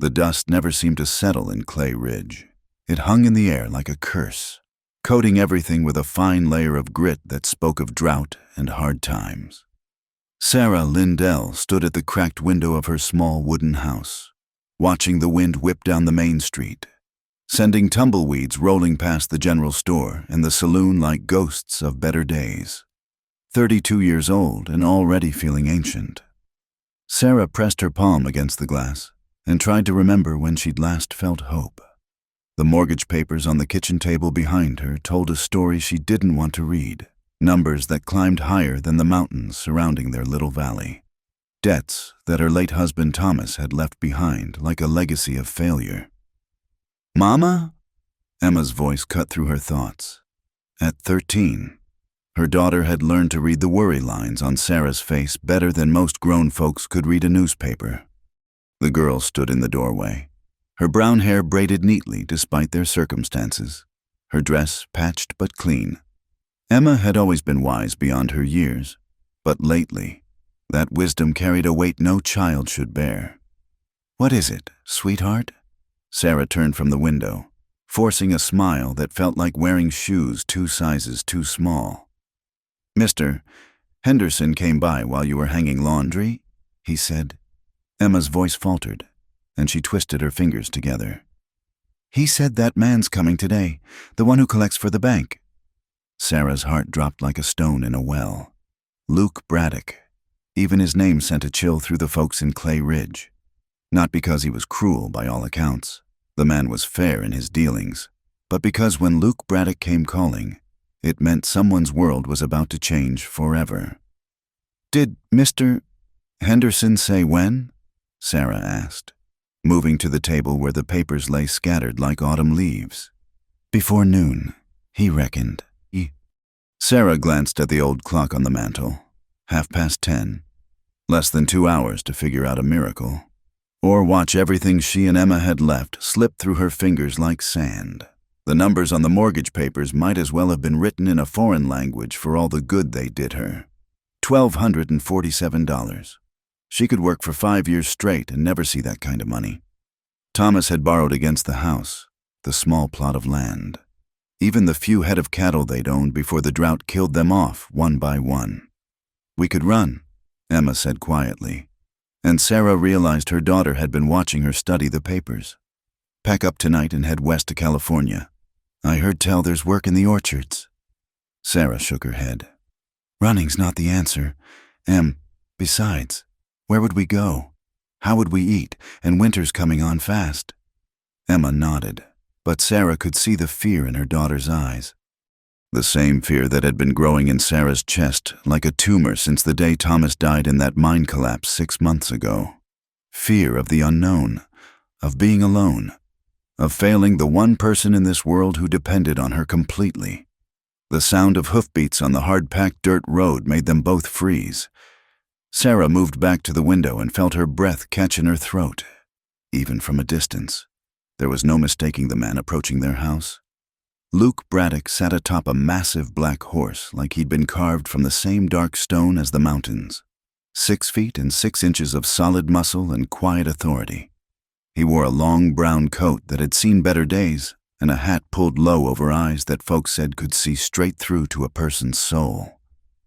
The dust never seemed to settle in Clay Ridge. It hung in the air like a curse, coating everything with a fine layer of grit that spoke of drought and hard times. Sarah Lindell stood at the cracked window of her small wooden house, watching the wind whip down the main street, sending tumbleweeds rolling past the general store and the saloon like ghosts of better days. 32 years old and already feeling ancient. Sarah pressed her palm against the glass and tried to remember when she'd last felt hope. The mortgage papers on the kitchen table behind her told a story she didn't want to read, numbers that climbed higher than the mountains surrounding their little valley. Debts that her late husband Thomas had left behind like a legacy of failure. "Mama?" Emma's voice cut through her thoughts. At 13, her daughter had learned to read the worry lines on Sarah's face better than most grown folks could read a newspaper. The girl stood in the doorway, her brown hair braided neatly despite their circumstances, her dress patched but clean. Emma had always been wise beyond her years, but lately, that wisdom carried a weight no child should bear. "What is it, sweetheart?" Sarah turned from the window, forcing a smile that felt like wearing shoes 2 sizes too small. "Mr. Henderson came by while you were hanging laundry," he said. Emma's voice faltered, and she twisted her fingers together. "He said that man's coming today, the one who collects for the bank." Sarah's heart dropped like a stone in a well. Luke Braddock. Even his name sent a chill through the folks in Clay Ridge. Not because he was cruel by all accounts. The man was fair in his dealings. But because when Luke Braddock came calling, it meant someone's world was about to change forever. "Did Mr. Henderson say when?" Sarah asked, moving to the table where the papers lay scattered like autumn leaves. "Before noon, he reckoned." Sarah glanced at the old clock on the mantel. 10:30. Less than 2 hours to figure out a miracle. Or watch everything she and Emma had left slip through her fingers like sand. The numbers on the mortgage papers might as well have been written in a foreign language for all the good they did her. $1,247. She could work for 5 years straight and never see that kind of money. Thomas had borrowed against the house, the small plot of land, even the few head of cattle they'd owned before the drought killed them off one by one. "We could run," Emma said quietly, and Sarah realized her daughter had been watching her study the papers. "Pack up tonight and head west to California. I heard tell there's work in the orchards." Sarah shook her head. "Running's not the answer, besides, where would we go? How would we eat? And winter's coming on fast." Emma nodded, but Sarah could see the fear in her daughter's eyes. The same fear that had been growing in Sarah's chest like a tumor since the day Thomas died in that mine collapse 6 months ago. Fear of the unknown, of being alone, of failing the one person in this world who depended on her completely. The sound of hoofbeats on the hard-packed dirt road made them both freeze. Sarah moved back to the window and felt her breath catch in her throat, even from a distance. There was no mistaking the man approaching their house. Luke Braddock sat atop a massive black horse like he'd been carved from the same dark stone as the mountains. 6 feet and 6 inches of solid muscle and quiet authority. He wore a long brown coat that had seen better days and a hat pulled low over eyes that folks said could see straight through to a person's soul.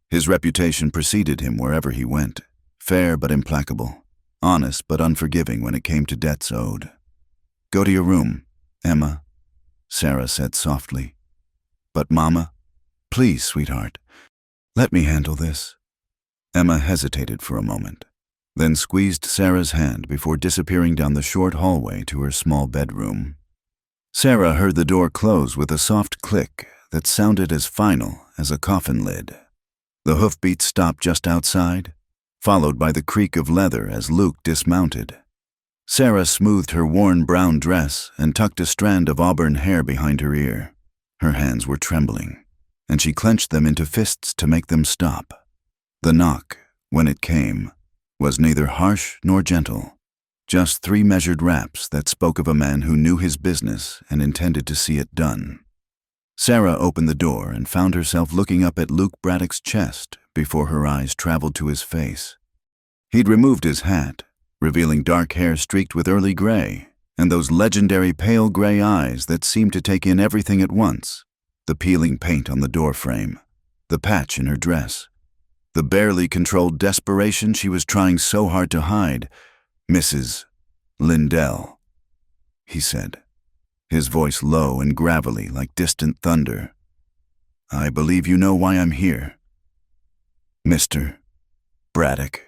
His reputation preceded him wherever he went, fair but implacable, honest but unforgiving when it came to debts owed. "Go to your room, Emma," Sarah said softly. "But Mama, please, sweetheart, let me handle this." Emma hesitated for a moment, then squeezed Sarah's hand before disappearing down the short hallway to her small bedroom. Sarah heard the door close with a soft click that sounded as final as a coffin lid. The hoofbeats stopped just outside, followed by the creak of leather as Luke dismounted. Sarah smoothed her worn brown dress and tucked a strand of auburn hair behind her ear. Her hands were trembling, and she clenched them into fists to make them stop. The knock, when it came, was neither harsh nor gentle, just 3 measured raps that spoke of a man who knew his business and intended to see it done. Sarah opened the door and found herself looking up at Luke Braddock's chest before her eyes traveled to his face. He'd removed his hat, revealing dark hair streaked with early gray, and those legendary pale gray eyes that seemed to take in everything at once. The peeling paint on the doorframe, the patch in her dress, the barely controlled desperation she was trying so hard to hide. "Mrs. Lindell," he said, his voice low and gravelly like distant thunder. "I believe you know why I'm here." "Mr. Braddock."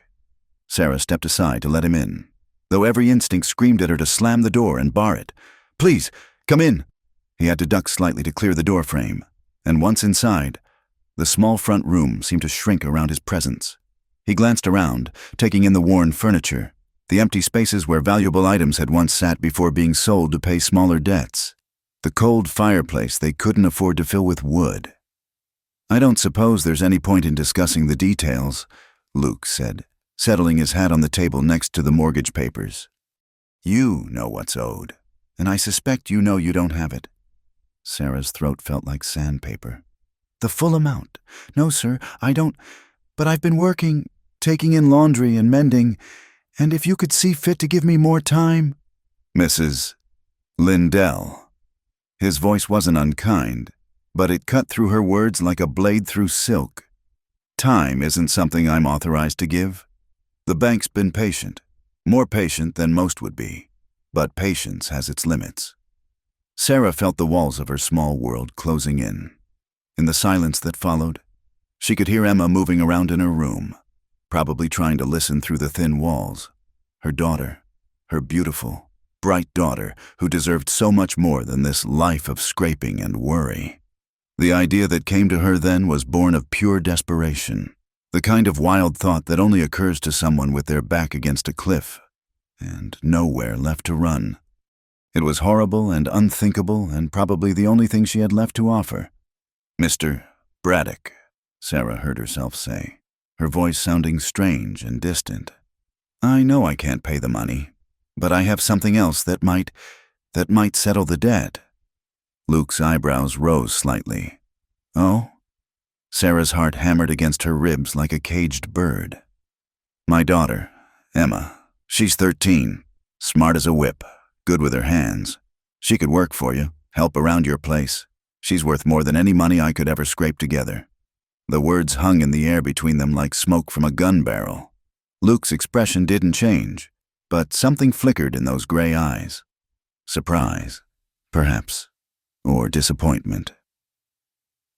Sarah stepped aside to let him in, though every instinct screamed at her to slam the door and bar it. "Please, come in." He had to duck slightly to clear the doorframe, and once inside, the small front room seemed to shrink around his presence. He glanced around, taking in the worn furniture, the empty spaces where valuable items had once sat before being sold to pay smaller debts, the cold fireplace they couldn't afford to fill with wood. "I don't suppose there's any point in discussing the details," Luke said, settling his hat on the table next to the mortgage papers. "You know what's owed, and I suspect you know you don't have it." Sarah's throat felt like sandpaper. "The full amount? No, sir, I don't. But I've been working, taking in laundry and mending, and if you could see fit to give me more time—" "Mrs. Lindell." His voice wasn't unkind, but it cut through her words like a blade through silk. "Time isn't something I'm authorized to give. The bank's been patient, more patient than most would be, but patience has its limits." Sarah felt the walls of her small world closing in. In the silence that followed, she could hear Emma moving around in her room, probably trying to listen through the thin walls. Her daughter, her beautiful, bright daughter, who deserved so much more than this life of scraping and worry. The idea that came to her then was born of pure desperation, the kind of wild thought that only occurs to someone with their back against a cliff and nowhere left to run. It was horrible and unthinkable, and probably the only thing she had left to offer. "Mr. Braddock," Sarah heard herself say, her voice sounding strange and distant. "I know I can't pay the money, but I have something else that might settle the debt." Luke's eyebrows rose slightly. "Oh?" Sarah's heart hammered against her ribs like a caged bird. "My daughter, Emma, she's 13, smart as a whip, good with her hands. She could work for you, help around your place. She's worth more than any money I could ever scrape together." The words hung in the air between them like smoke from a gun barrel. Luke's expression didn't change, but something flickered in those gray eyes. Surprise, perhaps, or disappointment.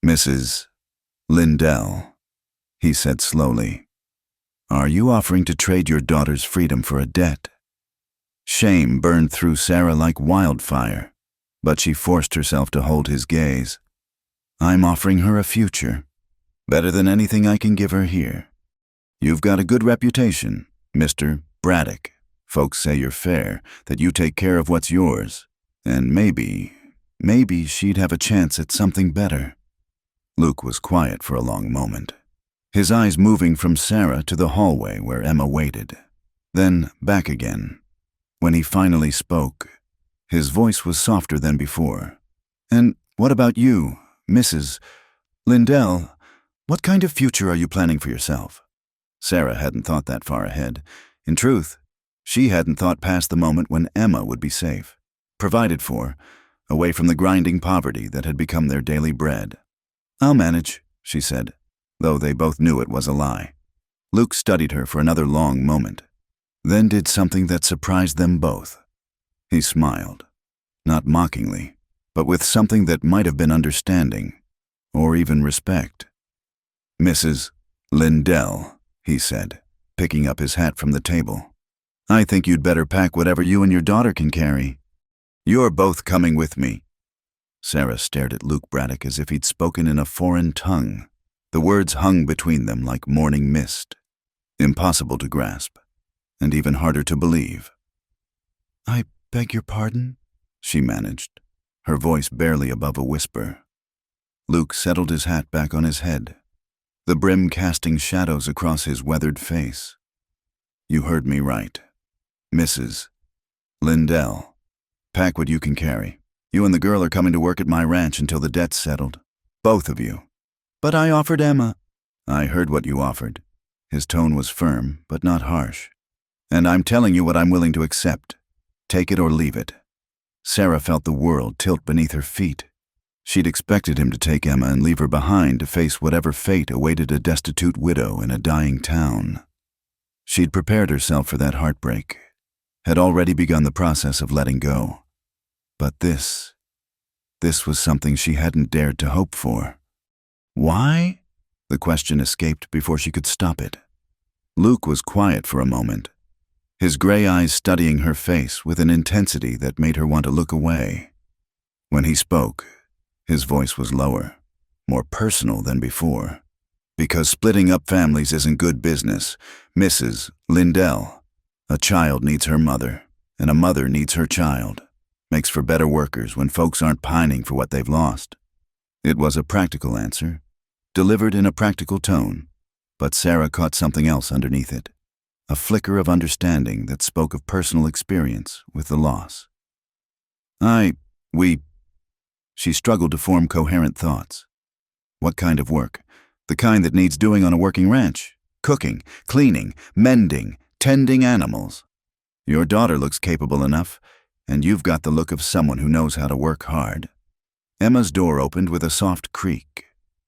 "Mrs. Lindell," he said slowly, "are you offering to trade your daughter's freedom for a debt?" Shame burned through Sarah like wildfire, but she forced herself to hold his gaze. "I'm offering her a future, better than anything I can give her here. You've got a good reputation, Mr. Braddock. Folks say you're fair, that you take care of what's yours, and maybe she'd have a chance at something better." Luke was quiet for a long moment, his eyes moving from Sarah to the hallway where Emma waited, then back again. When he finally spoke, his voice was softer than before. "And what about you, Mrs. Lindell? What kind of future are you planning for yourself?" Sarah hadn't thought that far ahead. In truth, she hadn't thought past the moment when Emma would be safe, provided for, away from the grinding poverty that had become their daily bread. "I'll manage," she said, though they both knew it was a lie. Luke studied her for another long moment, then did something that surprised them both. He smiled, not mockingly, but with something that might have been understanding, or even respect. "Mrs. Lindell," he said, picking up his hat from the table, "I think you'd better pack whatever you and your daughter can carry. You're both coming with me." Sarah stared at Luke Braddock as if he'd spoken in a foreign tongue. The words hung between them like morning mist, impossible to grasp, and even harder to believe. "I beg your pardon?" she managed, her voice barely above a whisper. Luke settled his hat back on his head, the brim casting shadows across his weathered face. "You heard me right. Mrs. Lindell, pack what you can carry. You and the girl are coming to work at my ranch until the debt's settled. Both of you." "But I offered Emma." "I heard what you offered." His tone was firm, but not harsh. And I'm telling you what I'm willing to accept. Take it or leave it." Sarah felt the world tilt beneath her feet. She'd expected him to take Emma and leave her behind to face whatever fate awaited a destitute widow in a dying town. She'd prepared herself for that heartbreak, had already begun the process of letting go. But this was something she hadn't dared to hope for. "Why?" The question escaped before she could stop it. Luke was quiet for a moment, his gray eyes studying her face with an intensity that made her want to look away. When he spoke, his voice was lower, more personal than before. "Because splitting up families isn't good business, Mrs. Lindell. A child needs her mother, and a mother needs her child. Makes for better workers when folks aren't pining for what they've lost." It was a practical answer, delivered in a practical tone, but Sarah caught something else underneath it, a flicker of understanding that spoke of personal experience with the loss. We... She struggled to form coherent thoughts. What kind of work? The kind that needs doing on a working ranch. Cooking, cleaning, mending, tending animals. Your daughter looks capable enough, and you've got the look of someone who knows how to work hard. Emma's door opened with a soft creak,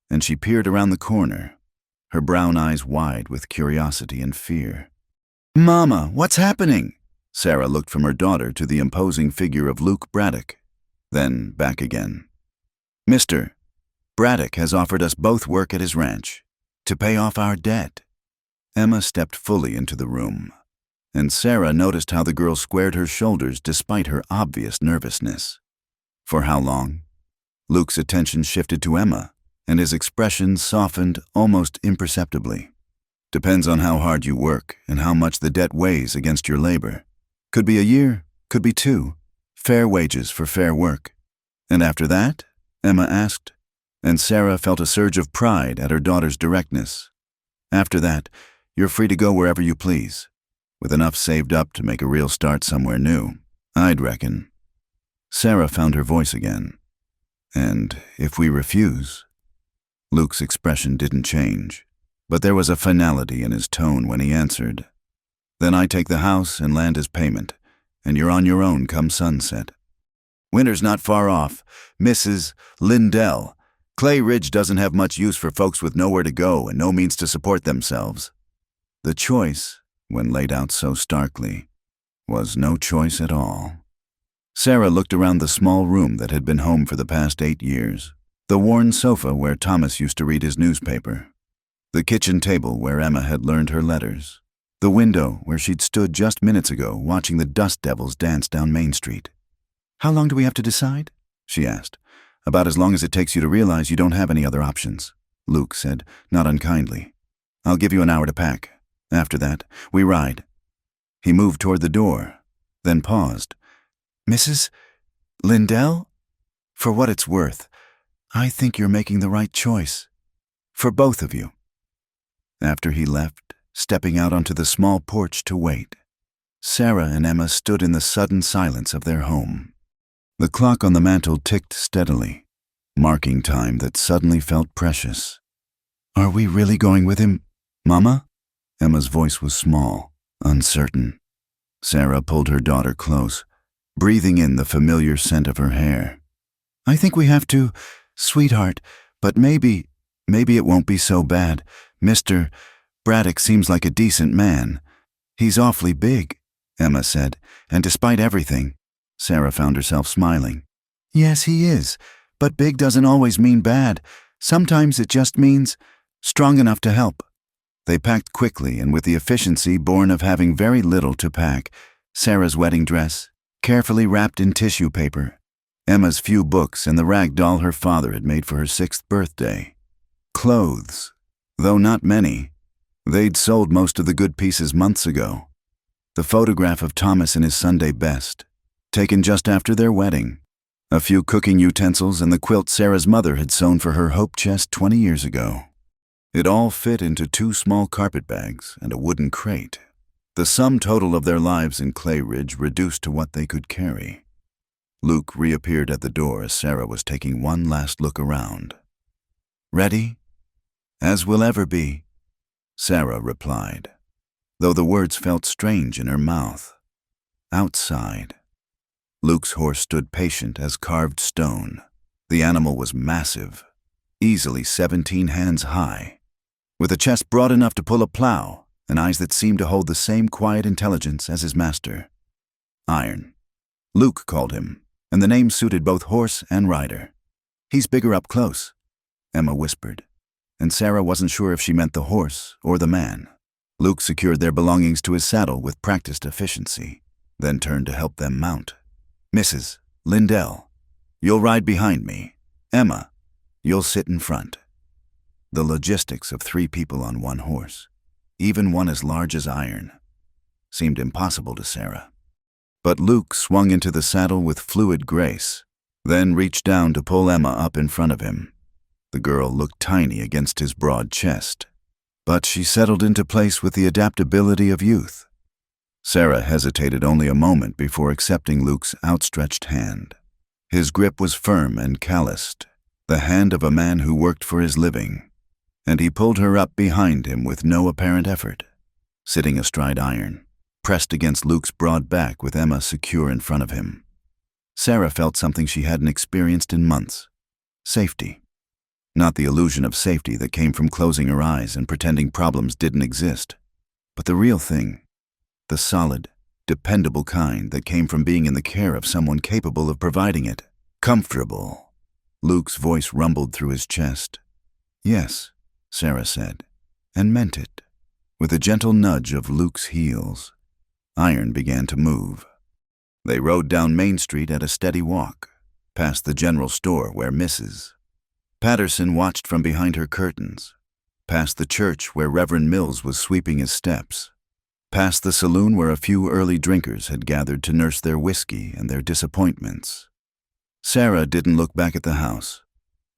and she peered around the corner, her brown eyes wide with curiosity and fear. "Mama, what's happening?" Sarah looked from her daughter to the imposing figure of Luke Braddock, then back again. "Mr. Braddock has offered us both work at his ranch to pay off our debt." Emma stepped fully into the room, and Sarah noticed how the girl squared her shoulders despite her obvious nervousness. For how long? Luke's attention shifted to Emma, and his expression softened almost imperceptibly. "Depends on how hard you work and how much the debt weighs against your labor. Could be a year, could be 2. Fair wages for fair work." "And after that?" Emma asked, and Sarah felt a surge of pride at her daughter's directness. "After that, you're free to go wherever you please, with enough saved up to make a real start somewhere new, I'd reckon." Sarah found her voice again. "And if we refuse?" Luke's expression didn't change, but there was a finality in his tone when he answered. "Then I take the house and land as payment, and you're on your own come sunset. Winter's not far off, Mrs. Lindell. Clay Ridge doesn't have much use for folks with nowhere to go and no means to support themselves." The choice, when laid out so starkly, was no choice at all. Sarah looked around the small room that had been home for the past 8 years, the worn sofa where Thomas used to read his newspaper, the kitchen table where Emma had learned her letters, the window where she'd stood just minutes ago watching the dust devils dance down Main Street. "How long do we have to decide?" she asked. "About as long as it takes you to realize you don't have any other options," Luke said, not unkindly. "I'll give you an hour to pack. After that, we ride." He moved toward the door, then paused. "Mrs. Lindell? For what it's worth, I think you're making the right choice. For both of you." After he left, stepping out onto the small porch to wait, Sarah and Emma stood in the sudden silence of their home. The clock on the mantel ticked steadily, marking time that suddenly felt precious. "Are we really going with him, Mama?" Emma's voice was small, uncertain. Sarah pulled her daughter close, breathing in the familiar scent of her hair. "I think we have to, sweetheart, but maybe it won't be so bad. Mr. Braddock seems like a decent man. He's awfully big," Emma said, "and despite everything..." Sarah found herself smiling. "Yes, he is, but big doesn't always mean bad. Sometimes it just means strong enough to help." They packed quickly and with the efficiency born of having very little to pack: Sarah's wedding dress, carefully wrapped in tissue paper, Emma's few books, and the rag doll her father had made for her 6th birthday. Clothes, though not many. They'd sold most of the good pieces months ago. The photograph of Thomas in his Sunday best, taken just after their wedding. A few cooking utensils and the quilt Sarah's mother had sewn for her hope chest 20 years ago. It all fit into 2 small carpet bags and a wooden crate. The sum total of their lives in Clay Ridge reduced to what they could carry. Luke reappeared at the door as Sarah was taking one last look around. "Ready?" "As we'll ever be," Sarah replied. though the words felt strange in her mouth. Outside. Luke's horse stood patient as carved stone. The animal was massive, easily 17 hands high, with a chest broad enough to pull a plow and eyes that seemed to hold the same quiet intelligence as his master. Iron. Luke called him, and the name suited both horse and rider. "He's bigger up close," Emma whispered, and Sarah wasn't sure if she meant the horse or the man. Luke secured their belongings to his saddle with practiced efficiency, then turned to help them mount. "Mrs. Lindell, you'll ride behind me. Emma, you'll sit in front." The logistics of 3 people on one horse, even one as large as iron, seemed impossible to Sarah. But Luke swung into the saddle with fluid grace, then reached down to pull Emma up in front of him. The girl looked tiny against his broad chest, but she settled into place with the adaptability of youth. Sarah hesitated only a moment before accepting Luke's outstretched hand. His grip was firm and calloused, the hand of a man who worked for his living, and he pulled her up behind him with no apparent effort, sitting astride iron, pressed against Luke's broad back with Emma secure in front of him. Sarah felt something she hadn't experienced in months: safety. Not the illusion of safety that came from closing her eyes and pretending problems didn't exist, but the real thing, the solid, dependable kind that came from being in the care of someone capable of providing it. "Comfortable." Luke's voice rumbled through his chest. "Yes," Sarah said, and meant it. With a gentle nudge of Luke's heels, Iron began to move. They rode down Main Street at a steady walk, past the general store where Mrs. Patterson watched from behind her curtains, past the church where Reverend Mills was sweeping his steps, past the saloon where a few early drinkers had gathered to nurse their whiskey and their disappointments. Sarah didn't look back at the house.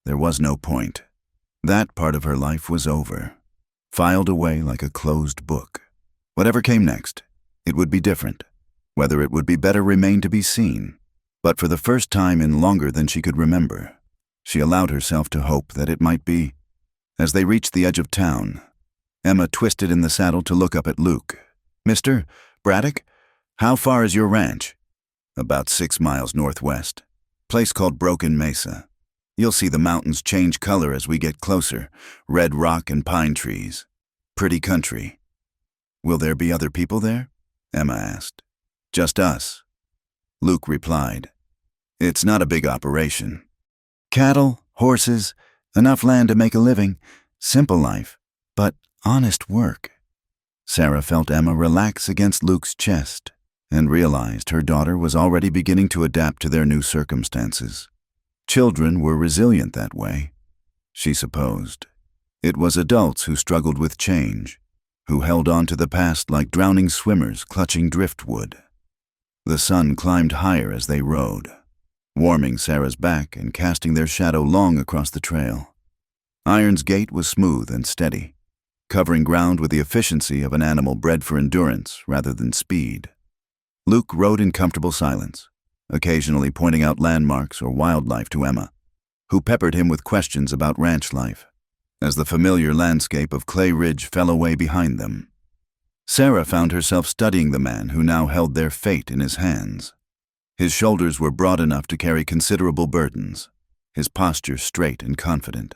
There was no point. That part of her life was over, filed away like a closed book. Whatever came next, it would be different. Whether it would be better remained to be seen. But for the first time in longer than she could remember, she allowed herself to hope that it might be. As they reached the edge of town, Emma twisted in the saddle to look up at Luke. "Mr. Braddock, how far is your ranch?" "About 6 miles northwest. Place called Broken Mesa. You'll see the mountains change color as we get closer, red rock and pine trees. Pretty country." "Will there be other people there?" Emma asked. "Just us," Luke replied. "It's not a big operation. Cattle, horses, enough land to make a living. Simple life, but honest work." Sarah felt Emma relax against Luke's chest and realized her daughter was already beginning to adapt to their new circumstances. Children were resilient that way, she supposed. It was adults who struggled with change, who held on to the past like drowning swimmers clutching driftwood. The sun climbed higher as they rode, warming Sarah's back and casting their shadow long across the trail. Iron's gait was smooth and steady, covering ground with the efficiency of an animal bred for endurance rather than speed. Luke rode in comfortable silence, occasionally pointing out landmarks or wildlife to Emma, who peppered him with questions about ranch life, as the familiar landscape of Clay Ridge fell away behind them. Sarah found herself studying the man who now held their fate in his hands. His shoulders were broad enough to carry considerable burdens, his posture straight and confident.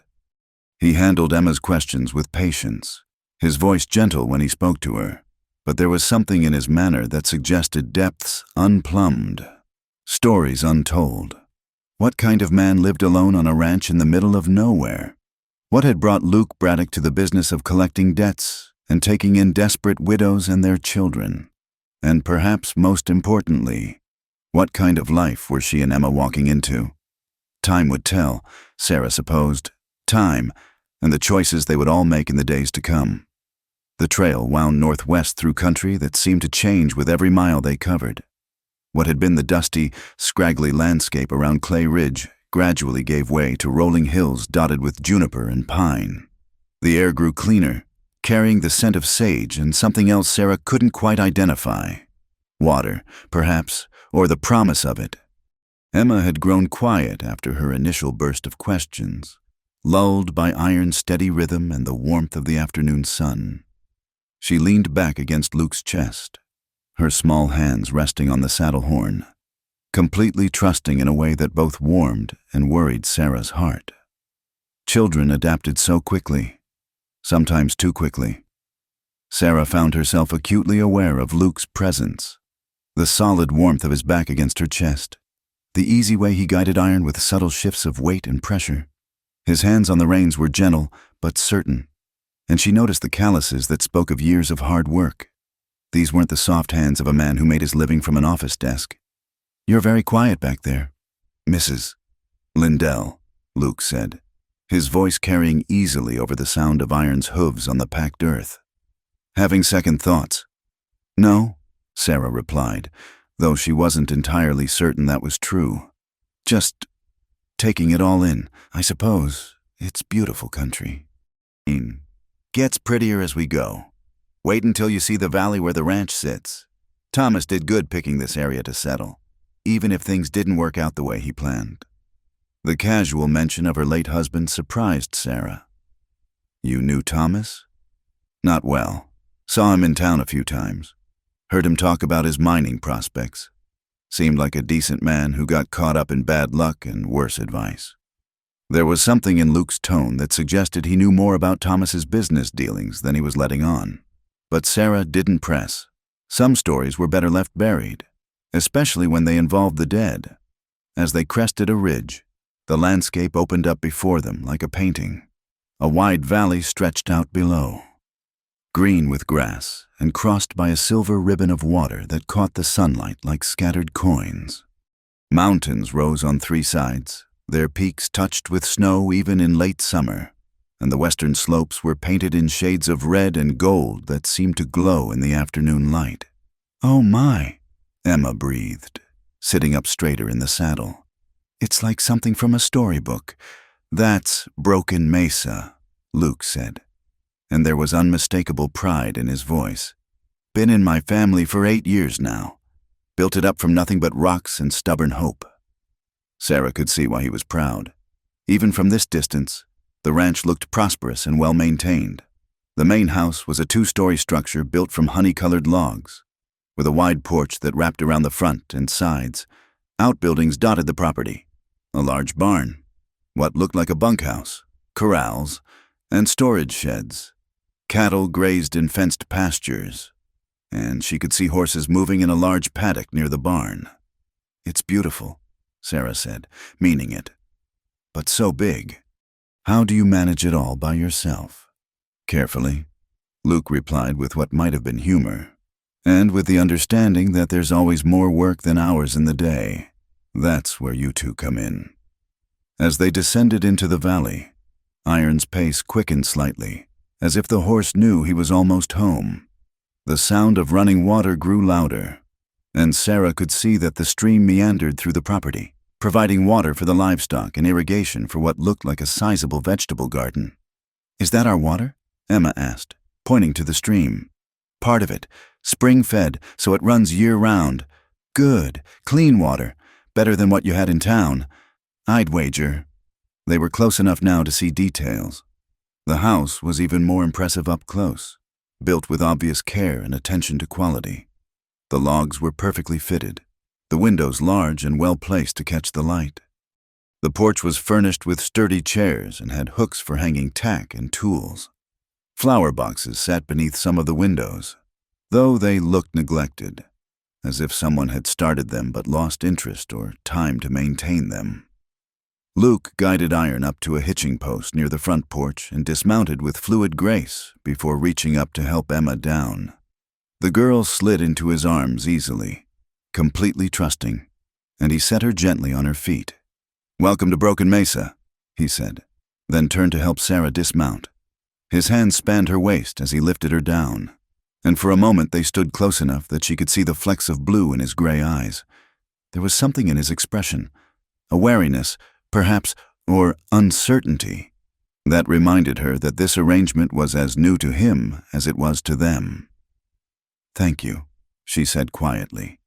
He handled Emma's questions with patience, his voice gentle when he spoke to her, but there was something in his manner that suggested depths unplumbed, stories untold. What kind of man lived alone on a ranch in the middle of nowhere? What had brought Luke Braddock to the business of collecting debts and taking in desperate widows and their children? And perhaps most importantly, what kind of life were she and Emma walking into? Time would tell, Sarah supposed. Time, and the choices they would all make in the days to come. The trail wound northwest through country that seemed to change with every mile they covered. What had been the dusty, scraggly landscape around Clay Ridge gradually gave way to rolling hills dotted with juniper and pine. The air grew cleaner, carrying the scent of sage and something else Sarah couldn't quite identify. Water, perhaps, or the promise of it. Emma had grown quiet after her initial burst of questions, lulled by Iron's steady rhythm and the warmth of the afternoon sun. She leaned back against Luke's chest, her small hands resting on the saddle horn, completely trusting in a way that both warmed and worried Sarah's heart. Children adapted so quickly, sometimes too quickly. Sarah found herself acutely aware of Luke's presence, the solid warmth of his back against her chest, the easy way he guided Iron with subtle shifts of weight and pressure. His hands on the reins were gentle but certain, and she noticed the calluses that spoke of years of hard work. These weren't the soft hands of a man who made his living from an office desk. "You're very quiet back there, Mrs. Lindell," Luke said, his voice carrying easily over the sound of Iron's hooves on the packed earth. "Having second thoughts?" "No," Sarah replied, though she wasn't entirely certain that was true. "Just taking it all in, I suppose. It's beautiful country. Gets prettier as we go. Wait until you see the valley where the ranch sits. Thomas did good picking this area to settle, even if things didn't work out the way he planned." The casual mention of her late husband surprised Sarah. "You knew Thomas?" "Not well. Saw him in town a few times. Heard him talk about his mining prospects. Seemed like a decent man who got caught up in bad luck and worse advice." There was something in Luke's tone that suggested he knew more about Thomas's business dealings than he was letting on. But Sarah didn't press. Some stories were better left buried, especially when they involved the dead. As they crested a ridge, the landscape opened up before them like a painting. A wide valley stretched out below, green with grass and crossed by a silver ribbon of water that caught the sunlight like scattered coins. Mountains rose on three sides, their peaks touched with snow even in late summer, and the western slopes were painted in shades of red and gold that seemed to glow in the afternoon light. "Oh my," Emma breathed, sitting up straighter in the saddle. "It's like something from a storybook." "That's Broken Mesa," Luke said, and there was unmistakable pride in his voice. "Been in my family for 8 years now. Built it up from nothing but rocks and stubborn hope." Sarah could see why he was proud. Even from this distance, the ranch looked prosperous and well-maintained. The main house was a 2-story structure built from honey-colored logs, with a wide porch that wrapped around the front and sides. Outbuildings dotted the property. A large barn, what looked like a bunkhouse, corrals, and storage sheds. Cattle grazed in fenced pastures, and she could see horses moving in a large paddock near the barn. "It's beautiful," Sarah said, meaning it. "But so big. How do you manage it all by yourself?" "Carefully," Luke replied with what might have been humor, "and with the understanding that there's always more work than hours in the day. That's where you two come in." As they descended into the valley, Iron's pace quickened slightly, as if the horse knew he was almost home. The sound of running water grew louder, and Sarah could see that the stream meandered through the property, providing water for the livestock and irrigation for what looked like a sizable vegetable garden. "Is that our water?" Emma asked, pointing to the stream. "Part of it, spring-fed, so it runs year-round. Good, clean water, better than what you had in town. I'd wager." They were close enough now to see details. The house was even more impressive up close, built with obvious care and attention to quality. The logs were perfectly fitted, the windows large and well placed to catch the light. The porch was furnished with sturdy chairs and had hooks for hanging tack and tools. Flower boxes sat beneath some of the windows, though they looked neglected, as if someone had started them but lost interest or time to maintain them. Luke guided Iron up to a hitching post near the front porch and dismounted with fluid grace before reaching up to help Emma down. The girl slid into his arms easily, completely trusting, and he set her gently on her feet. "Welcome to Broken Mesa," he said, then turned to help Sarah dismount. His hand spanned her waist as he lifted her down, and for a moment they stood close enough that she could see the flecks of blue in his gray eyes. There was something in his expression, a wariness, perhaps, or uncertainty, that reminded her that this arrangement was as new to him as it was to them. "Thank you," she said quietly,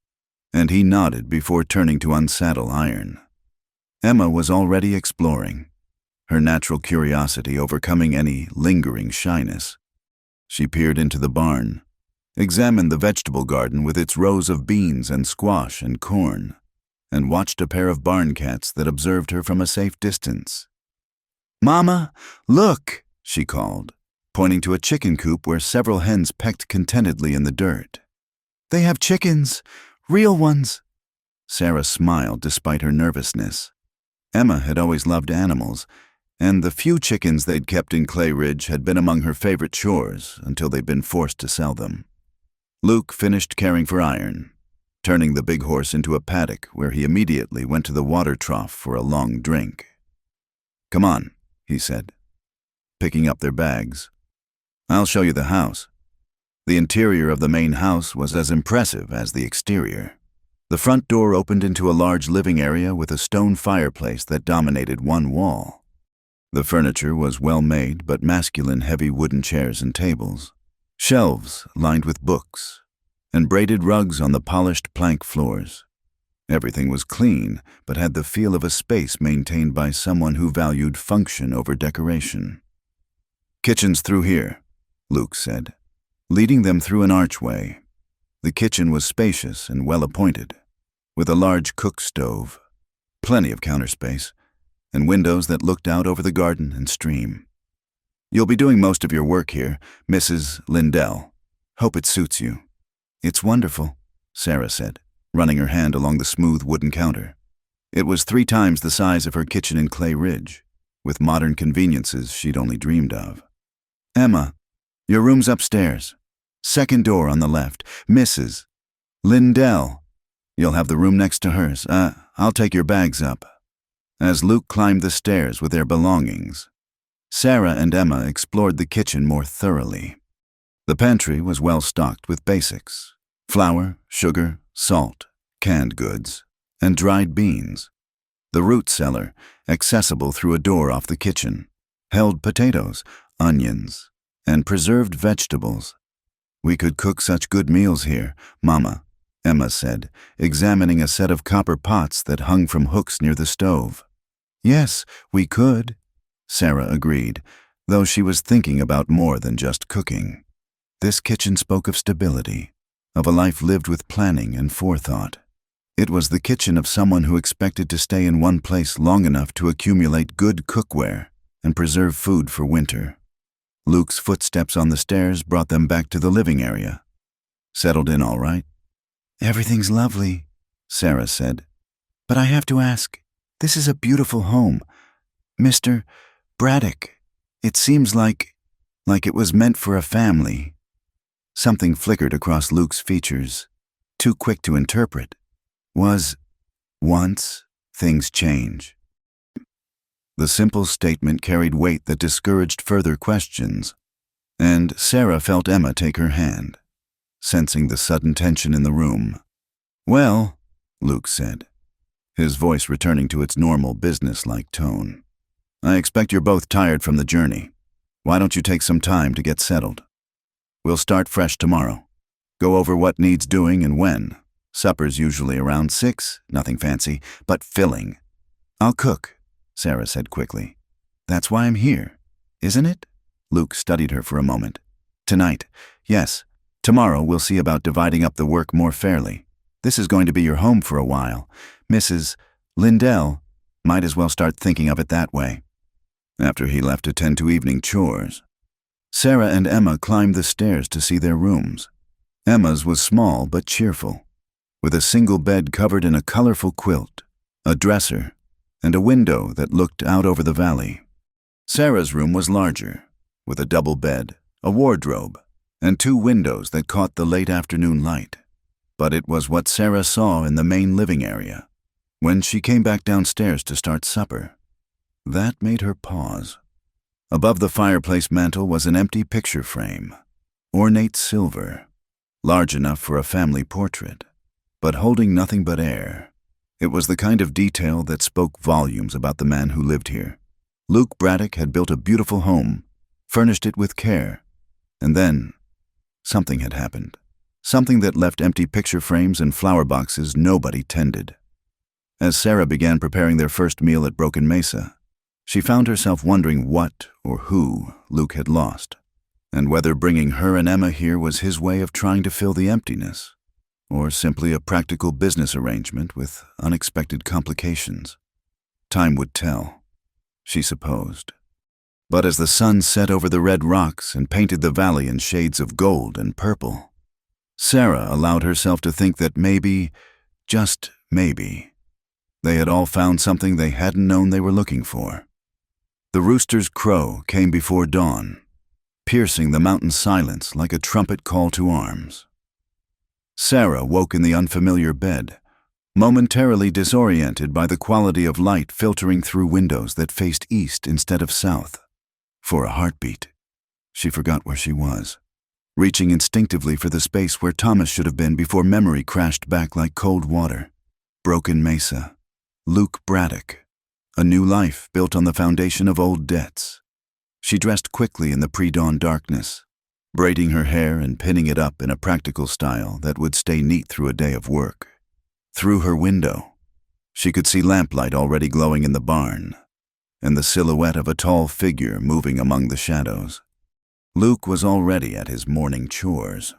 and he nodded before turning to unsaddle Iron. Emma was already exploring, her natural curiosity overcoming any lingering shyness. She peered into the barn, examined the vegetable garden with its rows of beans and squash and corn, and watched a pair of barn cats that observed her from a safe distance. "Mama, look!" she called, pointing to a chicken coop where several hens pecked contentedly in the dirt. "They have chickens, real ones." Sarah smiled despite her nervousness. Emma had always loved animals, and the few chickens they'd kept in Clay Ridge had been among her favorite chores until they'd been forced to sell them. Luke finished caring for Iron, turning the big horse into a paddock where he immediately went to the water trough for a long drink. "Come on," he said, picking up their bags. "I'll show you the house." The interior of the main house was as impressive as the exterior. The front door opened into a large living area with a stone fireplace that dominated one wall. The furniture was well-made but masculine heavy wooden chairs and tables, shelves lined with books, and braided rugs on the polished plank floors. Everything was clean but had the feel of a space maintained by someone who valued function over decoration. "Kitchen's through here," Luke said, leading them through an archway. The kitchen was spacious and well-appointed, with a large cook stove, plenty of counter space, and windows that looked out over the garden and stream. "You'll be doing most of your work here, Mrs. Lindell. Hope it suits you." "It's wonderful," Sarah said, running her hand along the smooth wooden counter. It was 3 times the size of her kitchen in Clay Ridge, with modern conveniences she'd only dreamed of. "Emma, your room's upstairs. Second door on the left. Mrs. Lindell. You'll have the room next to hers. I'll take your bags up." As Luke climbed the stairs with their belongings, Sarah and Emma explored the kitchen more thoroughly. The pantry was well stocked with basics: flour, sugar, salt, canned goods, and dried beans. The root cellar, accessible through a door off the kitchen, held potatoes, onions, and preserved vegetables. "We could cook such good meals here, Mama," Emma said, examining a set of copper pots that hung from hooks near the stove. "Yes, we could," Sarah agreed, though she was thinking about more than just cooking. This kitchen spoke of stability, of a life lived with planning and forethought. It was the kitchen of someone who expected to stay in one place long enough to accumulate good cookware and preserve food for winter. Luke's footsteps on the stairs brought them back to the living area. "Settled in all right?" "Everything's lovely," Sarah said. "But I have to ask, this is a beautiful home. Mr. Braddock, it seems like it was meant for a family." Something flickered across Luke's features, too quick to interpret. Once things change. The simple statement carried weight that discouraged further questions, and Sarah felt Emma take her hand, sensing the sudden tension in the room. "Well," Luke said, his voice returning to its normal business-like tone, "I expect you're both tired from the journey. Why don't you take some time to get settled? We'll start fresh tomorrow. Go over what needs doing and when. Supper's usually around 6, nothing fancy, but filling." "I'll cook," Sarah said quickly. "That's why I'm here, isn't it?" Luke studied her for a moment. "Tonight, yes. Tomorrow we'll see about dividing up the work more fairly. This is going to be your home for a while. Mrs. Lindell might as well start thinking of it that way." After he left to tend to evening chores, Sarah and Emma climbed the stairs to see their rooms. Emma's was small but cheerful, with a single bed covered in a colorful quilt, a dresser, and a window that looked out over the valley. Sarah's room was larger, with a double bed, a wardrobe, and 2 windows that caught the late afternoon light. But it was what Sarah saw in the main living area when she came back downstairs to start supper. That made her pause. Above the fireplace mantel was an empty picture frame, ornate silver, large enough for a family portrait, but holding nothing but air. It was the kind of detail that spoke volumes about the man who lived here. Luke Braddock had built a beautiful home, furnished it with care, and then something had happened. Something that left empty picture frames and flower boxes nobody tended. As Sarah began preparing their first meal at Broken Mesa, she found herself wondering what or who Luke had lost. and whether bringing her and Emma here was his way of trying to fill the emptiness, or simply a practical business arrangement with unexpected complications. Time would tell, she supposed. But as the sun set over the red rocks and painted the valley in shades of gold and purple, Sarah allowed herself to think that maybe, just maybe, they had all found something they hadn't known they were looking for. The rooster's crow came before dawn, piercing the mountain silence like a trumpet call to arms. Sarah woke in the unfamiliar bed, momentarily disoriented by the quality of light filtering through windows that faced east instead of south. For a heartbeat, she forgot where she was, reaching instinctively for the space where Thomas should have been before memory crashed back like cold water. Broken Mesa, Luke Braddock, a new life built on the foundation of old debts. She dressed quickly in the pre-dawn darkness, braiding her hair and pinning it up in a practical style that would stay neat through a day of work. Through her window, she could see lamplight already glowing in the barn, and the silhouette of a tall figure moving among the shadows. Luke was already at his morning chores.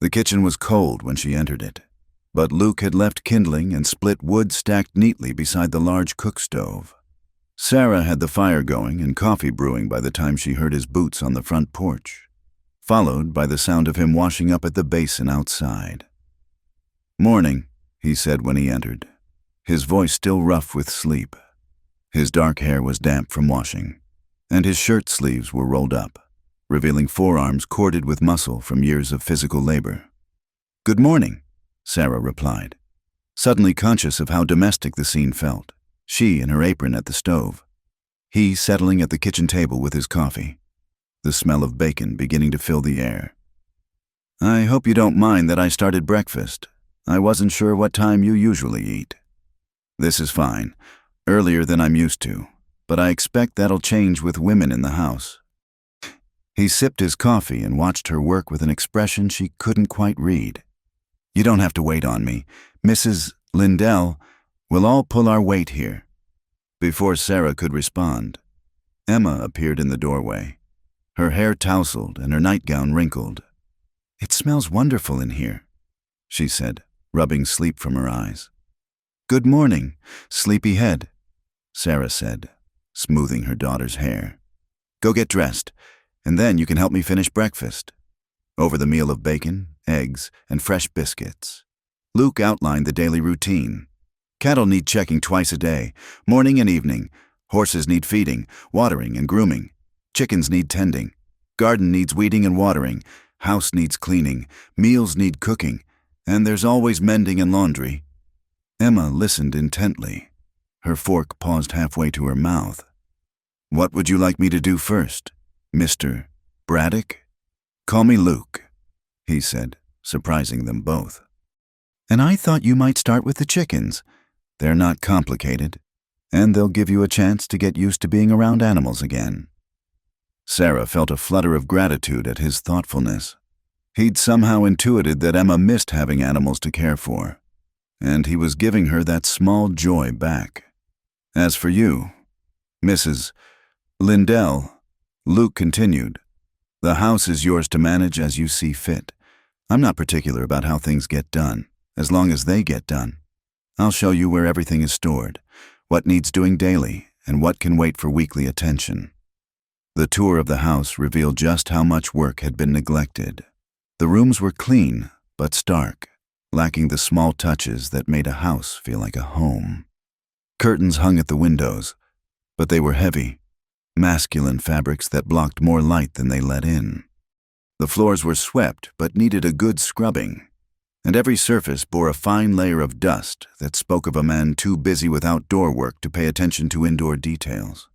The kitchen was cold when she entered it, but Luke had left kindling and split wood stacked neatly beside the large cook stove. Sarah had the fire going and coffee brewing by the time she heard his boots on the front porch, followed by the sound of him washing up at the basin outside. "Morning," he said when he entered, his voice still rough with sleep. His dark hair was damp from washing, and his shirt sleeves were rolled up, revealing forearms corded with muscle from years of physical labor. "Good morning," Sarah replied, suddenly conscious of how domestic the scene felt, she in her apron at the stove, he settling at the kitchen table with his coffee, the smell of bacon beginning to fill the air. "I hope you don't mind that I started breakfast. I wasn't sure what time you usually eat." "This is fine, earlier than I'm used to, but I expect that'll change with women in the house." He sipped his coffee and watched her work with an expression she couldn't quite read. "You don't have to wait on me. Mrs. Lindell, we'll all pull our weight here." Before Sarah could respond, Emma appeared in the doorway, her hair tousled and her nightgown wrinkled. "It smells wonderful in here," she said, rubbing sleep from her eyes. "Good morning, sleepyhead," Sarah said, smoothing her daughter's hair. "Go get dressed, and then you can help me finish breakfast." Over the meal of bacon, eggs, and fresh biscuits, Luke outlined the daily routine. Cattle need checking twice a day, morning and evening. Horses need feeding, watering, and grooming. Chickens need tending. Garden needs weeding and watering. House needs cleaning. Meals need cooking. And there's always mending and laundry. Emma listened intently. Her fork paused halfway to her mouth. "What would you like me to do first, Mr. Braddock?" "Call me Luke," he said, surprising them both. "And I thought you might start with the chickens. They're not complicated, and they'll give you a chance to get used to being around animals again." Sarah felt a flutter of gratitude at his thoughtfulness. He'd somehow intuited that Emma missed having animals to care for, and he was giving her that small joy back. "As for you, Mrs. Lindell," Luke continued, "the house is yours to manage as you see fit. I'm not particular about how things get done, as long as they get done. I'll show you where everything is stored, what needs doing daily, and what can wait for weekly attention." The tour of the house revealed just how much work had been neglected. The rooms were clean, but stark, lacking the small touches that made a house feel like a home. Curtains hung at the windows, but they were heavy, masculine fabrics that blocked more light than they let in. The floors were swept but needed a good scrubbing, and every surface bore a fine layer of dust that spoke of a man too busy with outdoor work to pay attention to indoor details.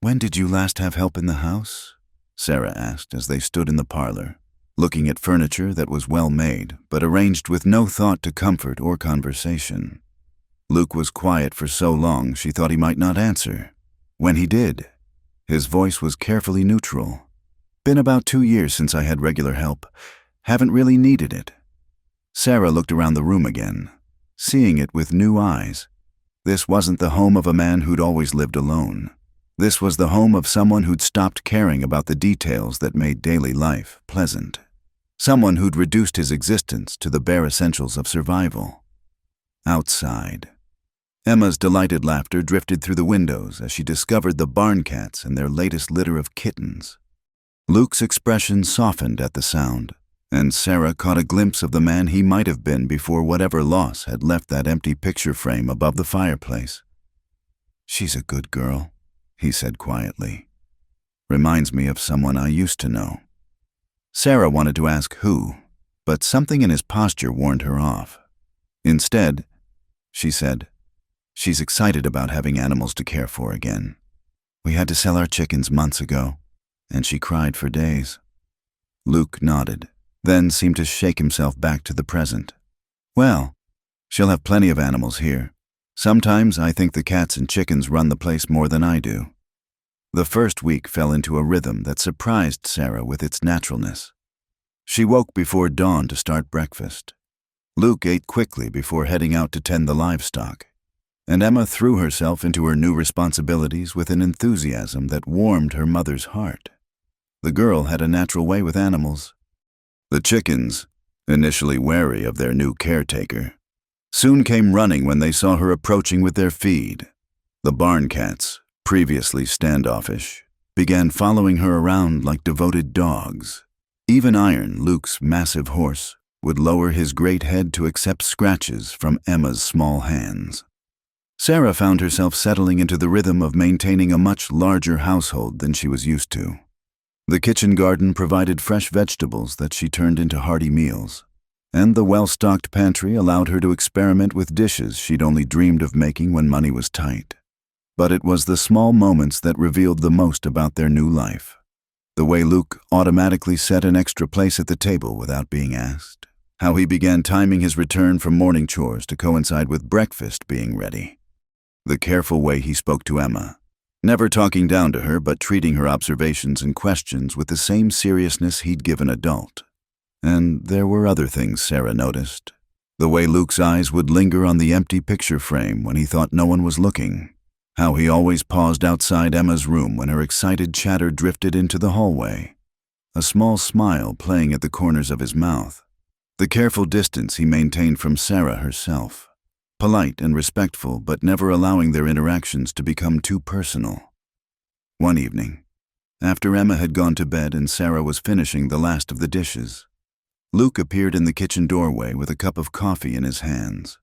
"When did you last have help in the house?" Sarah asked as they stood in the parlor, looking at furniture that was well made but arranged with no thought to comfort or conversation. Luke was quiet for so long she thought he might not answer. When he did, his voice was carefully neutral. "Been about 2 years since I had regular help. Haven't really needed it." Sarah looked around the room again, seeing it with new eyes. This wasn't the home of a man who'd always lived alone. This was the home of someone who'd stopped caring about the details that made daily life pleasant. Someone who'd reduced his existence to the bare essentials of survival. Outside. Emma's delighted laughter drifted through the windows as she discovered the barn cats and their latest litter of kittens. Luke's expression softened at the sound, and Sarah caught a glimpse of the man he might have been before whatever loss had left that empty picture frame above the fireplace. "She's a good girl," he said quietly. "Reminds me of someone I used to know." Sarah wanted to ask who, but something in his posture warned her off. Instead, she said, "She's excited about having animals to care for again. We had to sell our chickens months ago, and she cried for days." Luke nodded, then seemed to shake himself back to the present. "Well, she'll have plenty of animals here. Sometimes I think the cats and chickens run the place more than I do." The first week fell into a rhythm that surprised Sarah with its naturalness. She woke before dawn to start breakfast. Luke ate quickly before heading out to tend the livestock, and Emma threw herself into her new responsibilities with an enthusiasm that warmed her mother's heart. The girl had a natural way with animals. The chickens, initially wary of their new caretaker, soon came running when they saw her approaching with their feed. The barn cats, previously standoffish, began following her around like devoted dogs. Even Iron, Luke's massive horse, would lower his great head to accept scratches from Emma's small hands. Sarah found herself settling into the rhythm of maintaining a much larger household than she was used to. The kitchen garden provided fresh vegetables that she turned into hearty meals, and the well-stocked pantry allowed her to experiment with dishes she'd only dreamed of making when money was tight. But it was the small moments that revealed the most about their new life. The way Luke automatically set an extra place at the table without being asked. How he began timing his return from morning chores to coincide with breakfast being ready. The careful way he spoke to Emma, never talking down to her but treating her observations and questions with the same seriousness he'd give an adult. And there were other things Sarah noticed. The way Luke's eyes would linger on the empty picture frame when he thought no one was looking. How he always paused outside Emma's room when her excited chatter drifted into the hallway. A small smile playing at the corners of his mouth. The careful distance he maintained from Sarah herself. Polite and respectful, but never allowing their interactions to become too personal. One evening, after Emma had gone to bed and Sarah was finishing the last of the dishes, Luke appeared in the kitchen doorway with a cup of coffee in his hands.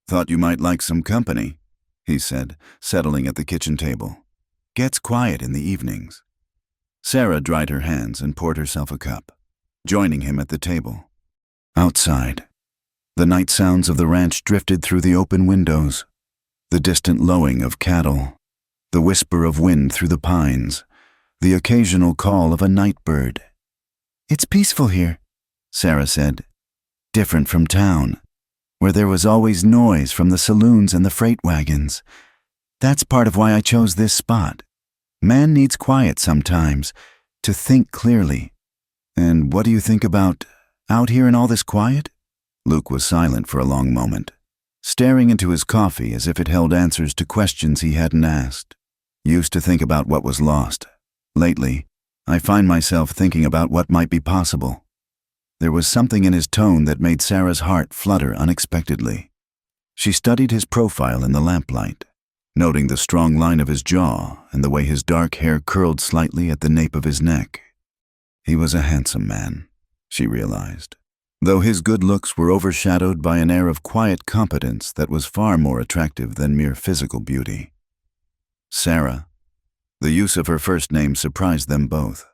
"Thought you might like some company," he said, settling at the kitchen table. "Gets quiet in the evenings." Sarah dried her hands and poured herself a cup, joining him at the table. Outside, the night sounds of the ranch drifted through the open windows. The distant lowing of cattle, the whisper of wind through the pines, the occasional call of a night bird. "It's peaceful here," Sarah said. "Different from town, where there was always noise from the saloons and the freight wagons. That's part of why I chose this spot. Man needs quiet sometimes, to think clearly." "And what do you think about out here in all this quiet?" Luke was silent for a long moment, staring into his coffee as if it held answers to questions he hadn't asked. "Used to think about what was lost. Lately, I find myself thinking about what might be possible." There was something in his tone that made Sarah's heart flutter unexpectedly. She studied his profile in the lamplight, noting the strong line of his jaw and the way his dark hair curled slightly at the nape of his neck. He was a handsome man, she realized, though his good looks were overshadowed by an air of quiet competence that was far more attractive than mere physical beauty. Sarah. The use of her first name surprised them both.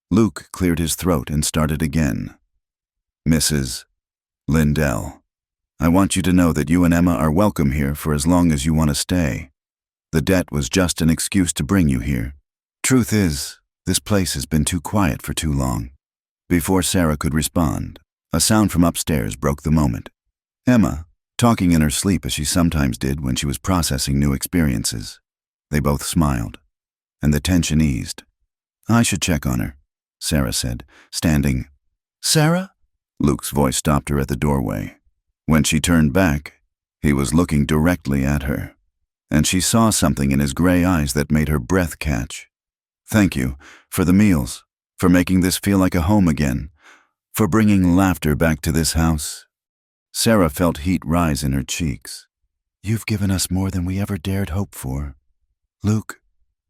Luke cleared his throat and started again. "Mrs. Lindell, I want you to know that you and Emma are welcome here for as long as you want to stay. The debt was just an excuse to bring you here. Truth is, this place has been too quiet for too long." Before Sarah could respond, a sound from upstairs broke the moment. Emma, talking in her sleep as she sometimes did when she was processing new experiences. They both smiled, and the tension eased. "I should check on her," Sarah said, standing. "Sarah?" Luke's voice stopped her at the doorway. When she turned back, he was looking directly at her. and she saw something in his gray eyes that made her breath catch. "Thank you for the meals, for making this feel like a home again, for bringing laughter back to this house." Sarah felt heat rise in her cheeks. "You've given us more than we ever dared hope for. Luke,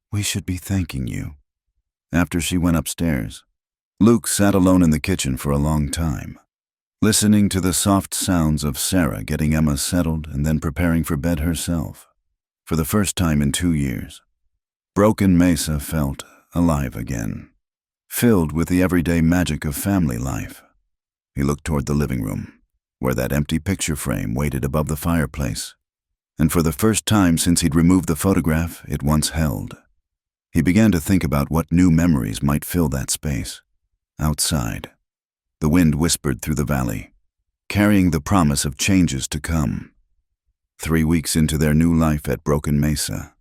we should be thanking you." After she went upstairs, Luke sat alone in the kitchen for a long time, listening to the soft sounds of Sarah getting Emma settled and then preparing for bed herself. For the first time in 2 years, Broken Mesa felt alive again, filled with the everyday magic of family life. He looked toward the living room, where that empty picture frame waited above the fireplace, and for the first time since he'd removed the photograph it once held, he began to think about what new memories might fill that space. Outside, the wind whispered through the valley, carrying the promise of changes to come. 3 weeks into their new life at Broken Mesa,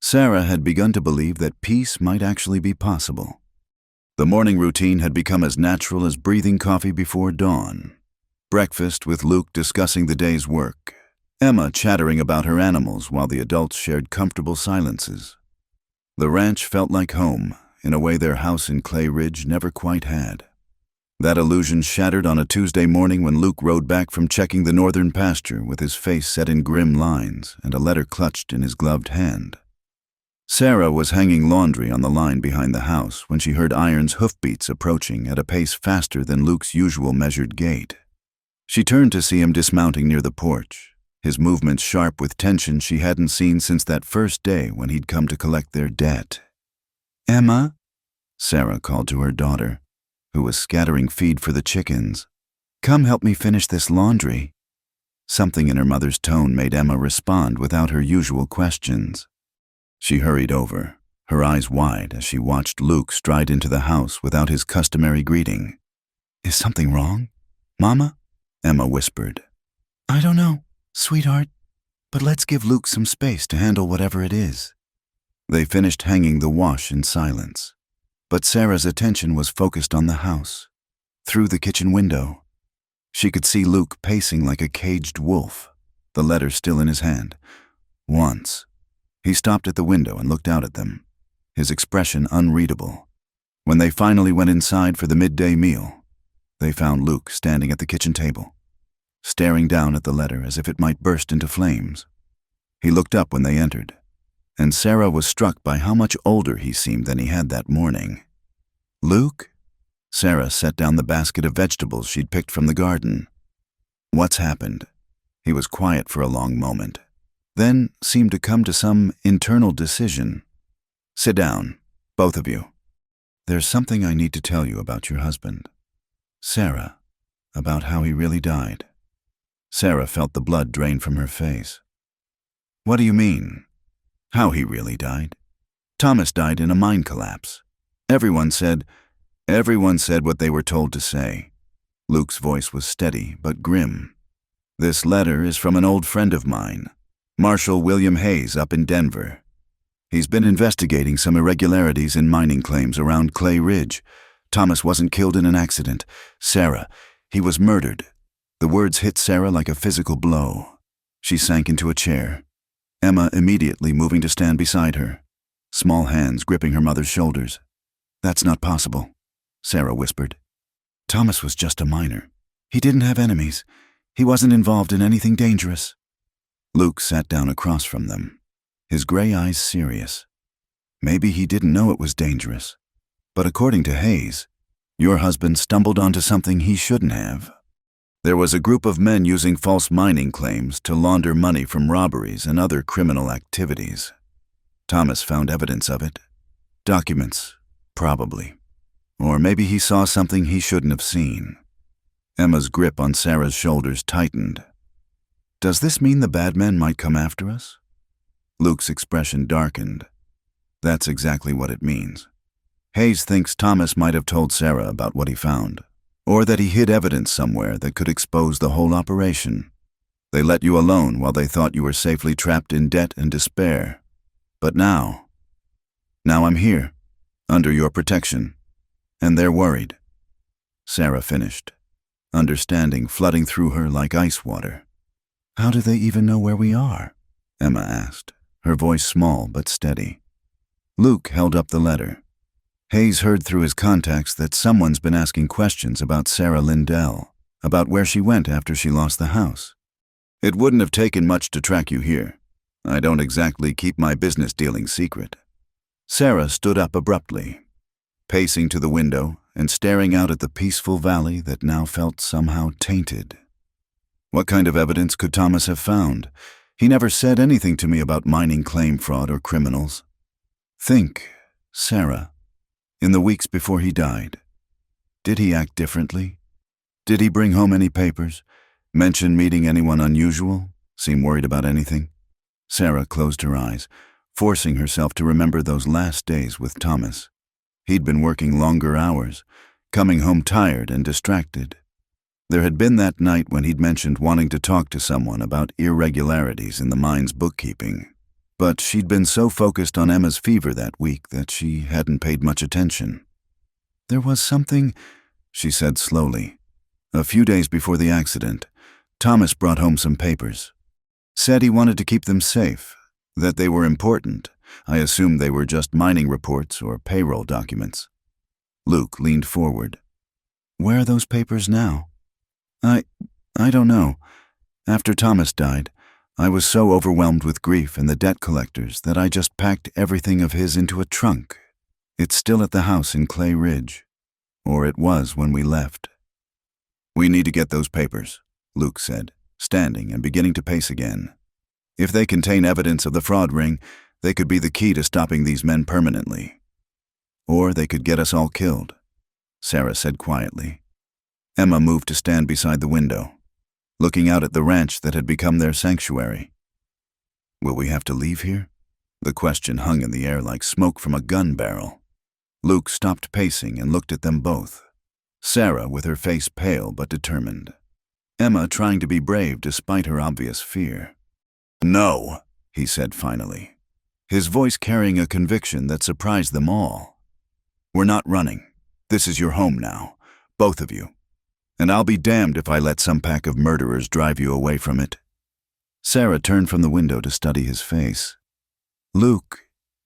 Sarah had begun to believe that peace might actually be possible. The morning routine had become as natural as breathing coffee before dawn. Breakfast with Luke discussing the day's work, Emma chattering about her animals while the adults shared comfortable silences. The ranch felt like home, in a way their house in Clay Ridge never quite had. That illusion shattered on a Tuesday morning when Luke rode back from checking the northern pasture with his face set in grim lines and a letter clutched in his gloved hand. Sarah was hanging laundry on the line behind the house when she heard Iron's hoofbeats approaching at a pace faster than Luke's usual measured gait. She turned to see him dismounting near the porch, his movements sharp with tension she hadn't seen since that first day when he'd come to collect their debt. "Emma," Sarah called to her daughter, who was scattering feed for the chickens. "Come help me finish this laundry." Something in her mother's tone made Emma respond without her usual questions. She hurried over, her eyes wide as she watched Luke stride into the house without his customary greeting. "Is something wrong, Mama?" Emma whispered. "I don't know, sweetheart, but let's give Luke some space to handle whatever it is." They finished hanging the wash in silence, but Sarah's attention was focused on the house. Through the kitchen window, she could see Luke pacing like a caged wolf, the letter still in his hand. Once, he stopped at the window and looked out at them, his expression unreadable. When they finally went inside for the midday meal, they found Luke standing at the kitchen table, staring down at the letter as if it might burst into flames. He looked up when they entered, and Sarah was struck by how much older he seemed than he had that morning. "Luke?" Sarah set down the basket of vegetables she'd picked from the garden. "What's happened?" He was quiet for a long moment, then seemed to come to some internal decision. "Sit down, both of you. There's something I need to tell you about your husband. Sarah, about how he really died." Sarah felt the blood drain from her face. "What do you mean? How he really died?" "Thomas died in a mine collapse. Everyone said what they were told to say." Luke's voice was steady but grim. "This letter is from an old friend of mine, Marshal William Hayes up in Denver. He's been investigating some irregularities in mining claims around Clay Ridge. Thomas wasn't killed in an accident. Sarah, he was murdered." The words hit Sarah like a physical blow. She sank into a chair, Emma immediately moving to stand beside her, small hands gripping her mother's shoulders. "That's not possible," Sarah whispered. "Thomas was just a miner. He didn't have enemies. He wasn't involved in anything dangerous." Luke sat down across from them, his gray eyes serious. "Maybe he didn't know it was dangerous, but according to Hayes, your husband stumbled onto something he shouldn't have. There was a group of men using false mining claims to launder money from robberies and other criminal activities. Thomas found evidence of it. Documents, probably. Or maybe he saw something he shouldn't have seen." Emma's grip on Sarah's shoulders tightened. "Does this mean the bad men might come after us?" Luke's expression darkened. "That's exactly what it means. Hayes thinks Thomas might have told Sarah about what he found, or that he hid evidence somewhere that could expose the whole operation. They let you alone while they thought you were safely trapped in debt and despair. But now I'm here, under your protection, and they're worried." Sarah finished, understanding flooding through her like ice water. "How do they even know where we are?" Emma asked. her voice small but steady. Luke held up the letter. Hayes heard through his contacts that someone's been asking questions about Sarah Lindell, about where she went after she lost the house. It wouldn't have taken much to track you here. I don't exactly keep my business dealings secret. Sarah stood up abruptly, pacing to the window and staring out at the peaceful valley that now felt somehow tainted. What kind of evidence could Thomas have found? He never said anything to me about mining claim fraud or criminals. Think, Sarah, in the weeks before he died. Did he act differently? Did he bring home any papers? Mention meeting anyone unusual? Seem worried about anything? Sarah closed her eyes, forcing herself to remember those last days with Thomas. He'd been working longer hours, coming home tired and distracted. There had been that night when he'd mentioned wanting to talk to someone about irregularities in the mine's bookkeeping, but she'd been so focused on Emma's fever that week that she hadn't paid much attention. There was something, she said slowly. A few days before the accident, Thomas brought home some papers. Said he wanted to keep them safe, that they were important. I assumed they were just mining reports or payroll documents. Luke leaned forward. Where are those papers now? I don't know. After Thomas died, I was so overwhelmed with grief and the debt collectors that I just packed everything of his into a trunk. It's still at the house in Clay Ridge. Or it was when we left. We need to get those papers, Luke said, standing and beginning to pace again. If they contain evidence of the fraud ring, they could be the key to stopping these men permanently. Or they could get us all killed, Sarah said quietly. Emma moved to stand beside the window, looking out at the ranch that had become their sanctuary. Will we have to leave here? The question hung in the air like smoke from a gun barrel. Luke stopped pacing and looked at them both, Sarah with her face pale but determined. Emma trying to be brave despite her obvious fear. No, he said finally, his voice carrying a conviction that surprised them all. We're not running. This is your home now, both of you. And I'll be damned if I let some pack of murderers drive you away from it. Sarah turned from the window to study his face. Luke,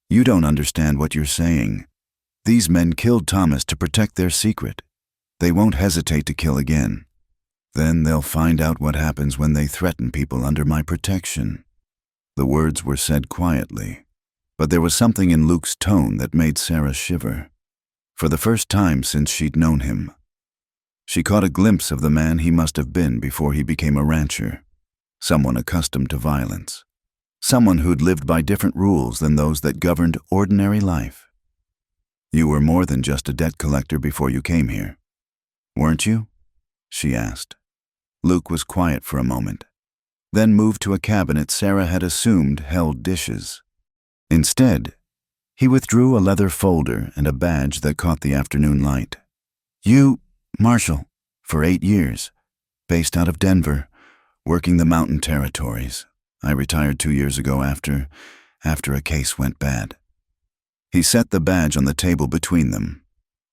you don't understand what you're saying. These men killed Thomas to protect their secret. They won't hesitate to kill again. Then they'll find out what happens when they threaten people under my protection. The words were said quietly, but there was something in Luke's tone that made Sarah shiver. For the first time since she'd known him, she caught a glimpse of the man he must have been before he became a rancher, someone accustomed to violence, someone who'd lived by different rules than those that governed ordinary life. You were more than just a debt collector before you came here, weren't you? She asked. Luke was quiet for a moment, then moved to a cabinet Sarah had assumed held dishes. Instead, he withdrew a leather folder and a badge that caught the afternoon light. You, Marshal, for 8 years, based out of Denver, working the mountain territories. I retired 2 years ago after a case went bad. He set the badge on the table between them,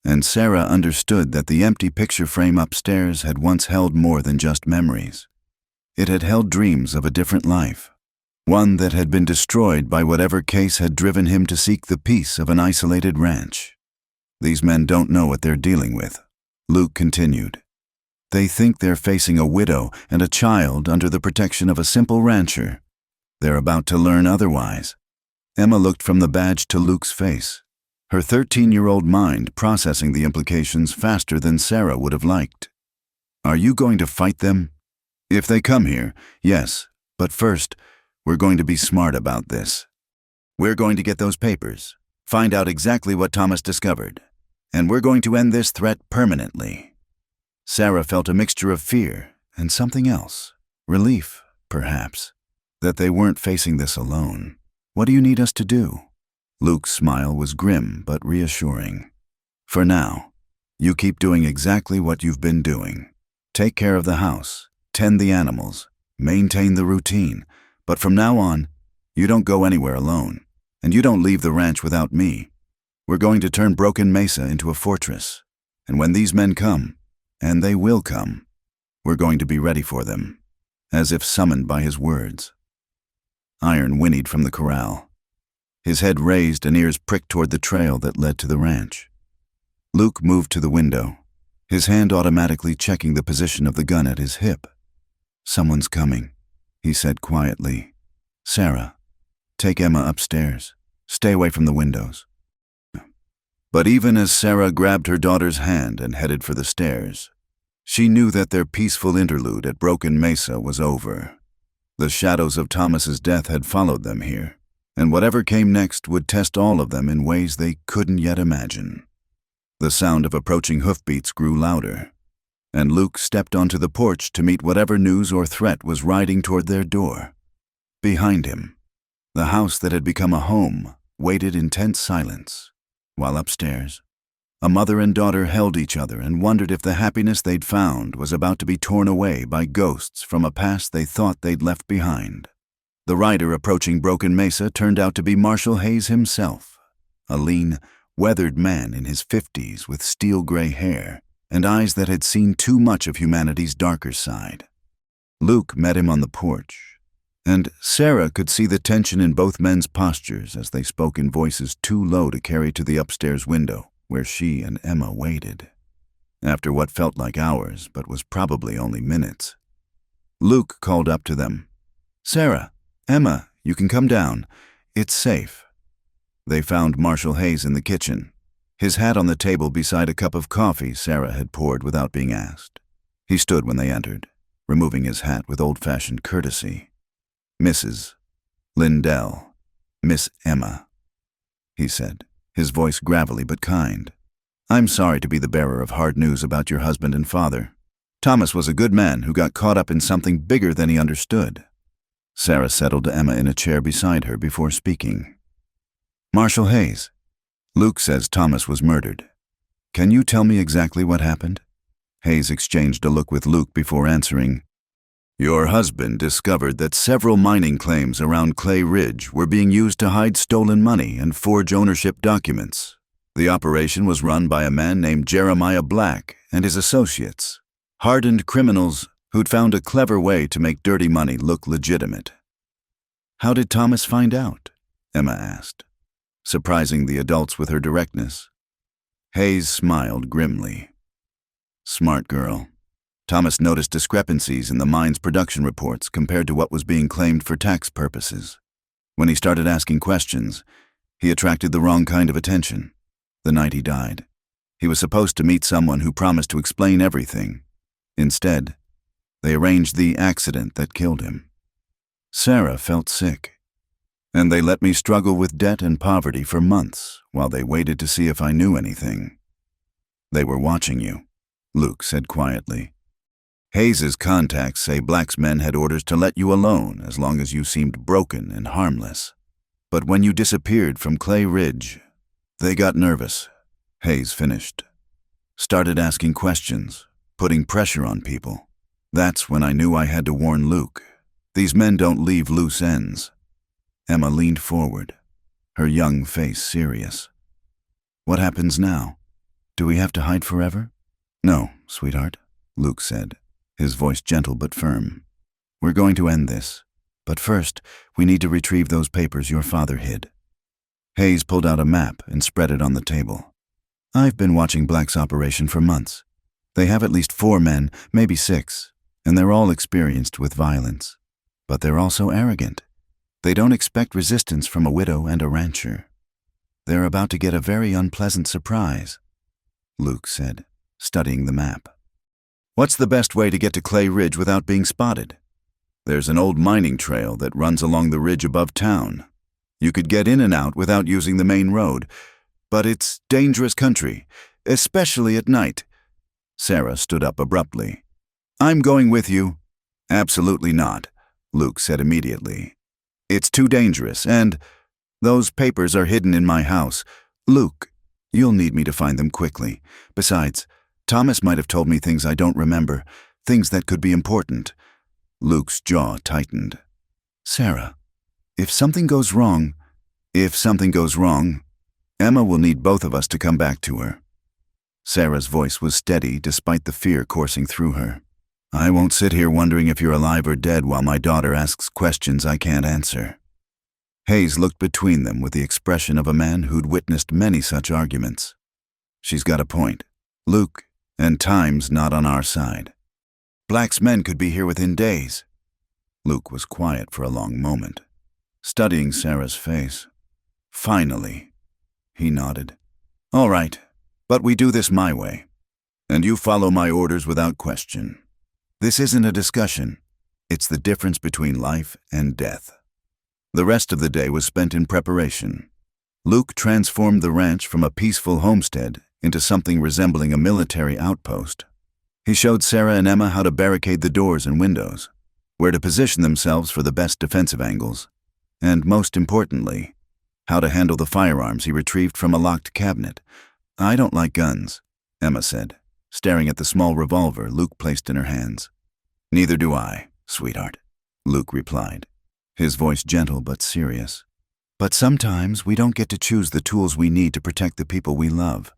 and Sarah understood that the empty picture frame upstairs had once held more than just memories. It had held dreams of a different life, one that had been destroyed by whatever case had driven him to seek the peace of an isolated ranch. These men don't know what they're dealing with, Luke continued. They think they're facing a widow and a child under the protection of a simple rancher. They're about to learn otherwise. Emma looked from the badge to Luke's face, her 13-year-old mind processing the implications faster than Sarah would have liked. Are you going to fight them? If they come here, yes, but first, we're going to be smart about this. We're going to get those papers, find out exactly what Thomas discovered, and we're going to end this threat permanently. Sarah felt a mixture of fear and something else, relief, perhaps, that they weren't facing this alone. What do you need us to do? Luke's smile was grim but reassuring. For now, you keep doing exactly what you've been doing. Take care of the house, tend the animals, maintain the routine, but from now on, you don't go anywhere alone, and you don't leave the ranch without me. We're going to turn Broken Mesa into a fortress, and when these men come, and they will come, we're going to be ready for them, as if summoned by his words. Iron whinnied from the corral. His head raised and ears pricked toward the trail that led to the ranch. Luke moved to the window, his hand automatically checking the position of the gun at his hip. "Someone's coming," he said quietly. "Sarah, take Emma upstairs. Stay away from the windows." But even as Sarah grabbed her daughter's hand and headed for the stairs, she knew that their peaceful interlude at Broken Mesa was over. The shadows of Thomas's death had followed them here, and whatever came next would test all of them in ways they couldn't yet imagine. The sound of approaching hoofbeats grew louder, and Luke stepped onto the porch to meet whatever news or threat was riding toward their door. Behind him, the house that had become a home waited in tense silence, while upstairs, a mother and daughter held each other and wondered if the happiness they'd found was about to be torn away by ghosts from a past they thought they'd left behind. The rider approaching Broken Mesa turned out to be Marshall Hayes himself, a lean, weathered man in his 50s with steel-gray hair and eyes that had seen too much of humanity's darker side. Luke met him on the porch, and Sarah could see the tension in both men's postures as they spoke in voices too low to carry to the upstairs window where she and Emma waited. After what felt like hours, but was probably only minutes, Luke called up to them, "Sarah, Emma, you can come down. It's safe." They found Marshall Hayes in the kitchen, his hat on the table beside a cup of coffee Sarah had poured without being asked. He stood when they entered, removing his hat with old-fashioned courtesy. "Mrs. Lindell, Miss Emma," he said, his voice gravelly but kind. "I'm sorry to be the bearer of hard news about your husband and father. Thomas was a good man who got caught up in something bigger than he understood." Sarah settled Emma in a chair beside her before speaking. "Marshall Hayes, Luke says Thomas was murdered. Can you tell me exactly what happened?" Hayes exchanged a look with Luke before answering. "Your husband discovered that several mining claims around Clay Ridge were being used to hide stolen money and forge ownership documents. The operation was run by a man named Jeremiah Black and his associates, hardened criminals who'd found a clever way to make dirty money look legitimate." "How did Thomas find out?" Emma asked, surprising the adults with her directness. Hayes smiled grimly. "Smart girl. Thomas noticed discrepancies in the mine's production reports compared to what was being claimed for tax purposes. When he started asking questions, he attracted the wrong kind of attention. The night he died, he was supposed to meet someone who promised to explain everything. Instead, they arranged the accident that killed him. Sarah felt sick, and they let me struggle with debt and poverty for months while they waited to see if I knew anything." "They were watching you," Luke said quietly. "Hayes's contacts say Black's men had orders to let you alone as long as you seemed broken and harmless. But when you disappeared from Clay Ridge, they got nervous," Hayes finished. "Started asking questions, putting pressure on people. That's when I knew I had to warn Luke. These men don't leave loose ends." Emma leaned forward, her young face serious. "What happens now? Do we have to hide forever?" "No, sweetheart," Luke said, his voice gentle but firm. "We're going to end this, but first we need to retrieve those papers your father hid." Hayes pulled out a map and spread it on the table. "I've been watching Black's operation for months. They have at least 4 men, maybe 6, and they're all experienced with violence. But they're also arrogant. They don't expect resistance from a widow and a rancher. They're about to get a very unpleasant surprise," Luke said, studying the map. "What's the best way to get to Clay Ridge without being spotted?" "There's an old mining trail that runs along the ridge above town. You could get in and out without using the main road, but it's dangerous country, especially at night." Sarah stood up abruptly. "I'm going with you." "Absolutely not," Luke said immediately. "It's too dangerous, and those papers are hidden in my house. Luke, you'll need me to find them quickly. Besides, Thomas might have told me things I don't remember, things that could be important." Luke's jaw tightened. "Sarah, if something goes wrong, Emma will need both of us to come back to her." Sarah's voice was steady despite the fear coursing through her. "I won't sit here wondering if you're alive or dead while my daughter asks questions I can't answer." Hayes looked between them with the expression of a man who'd witnessed many such arguments. She's got a point, Luke, and time's not on our side. Black's men could be here within days. Luke was quiet for a long moment, studying Sarah's face. Finally, he nodded. All right, but we do this my way, and you follow my orders without question. This isn't a discussion. It's the difference between life and death. The rest of the day was spent in preparation. Luke transformed the ranch from a peaceful homestead into something resembling a military outpost. He showed Sarah and Emma how to barricade the doors and windows, where to position themselves for the best defensive angles, and most importantly, how to handle the firearms he retrieved from a locked cabinet. I don't like guns, Emma said, staring at the small revolver Luke placed in her hands. Neither do I, sweetheart, Luke replied, his voice gentle but serious. But sometimes we don't get to choose the tools we need to protect the people we love.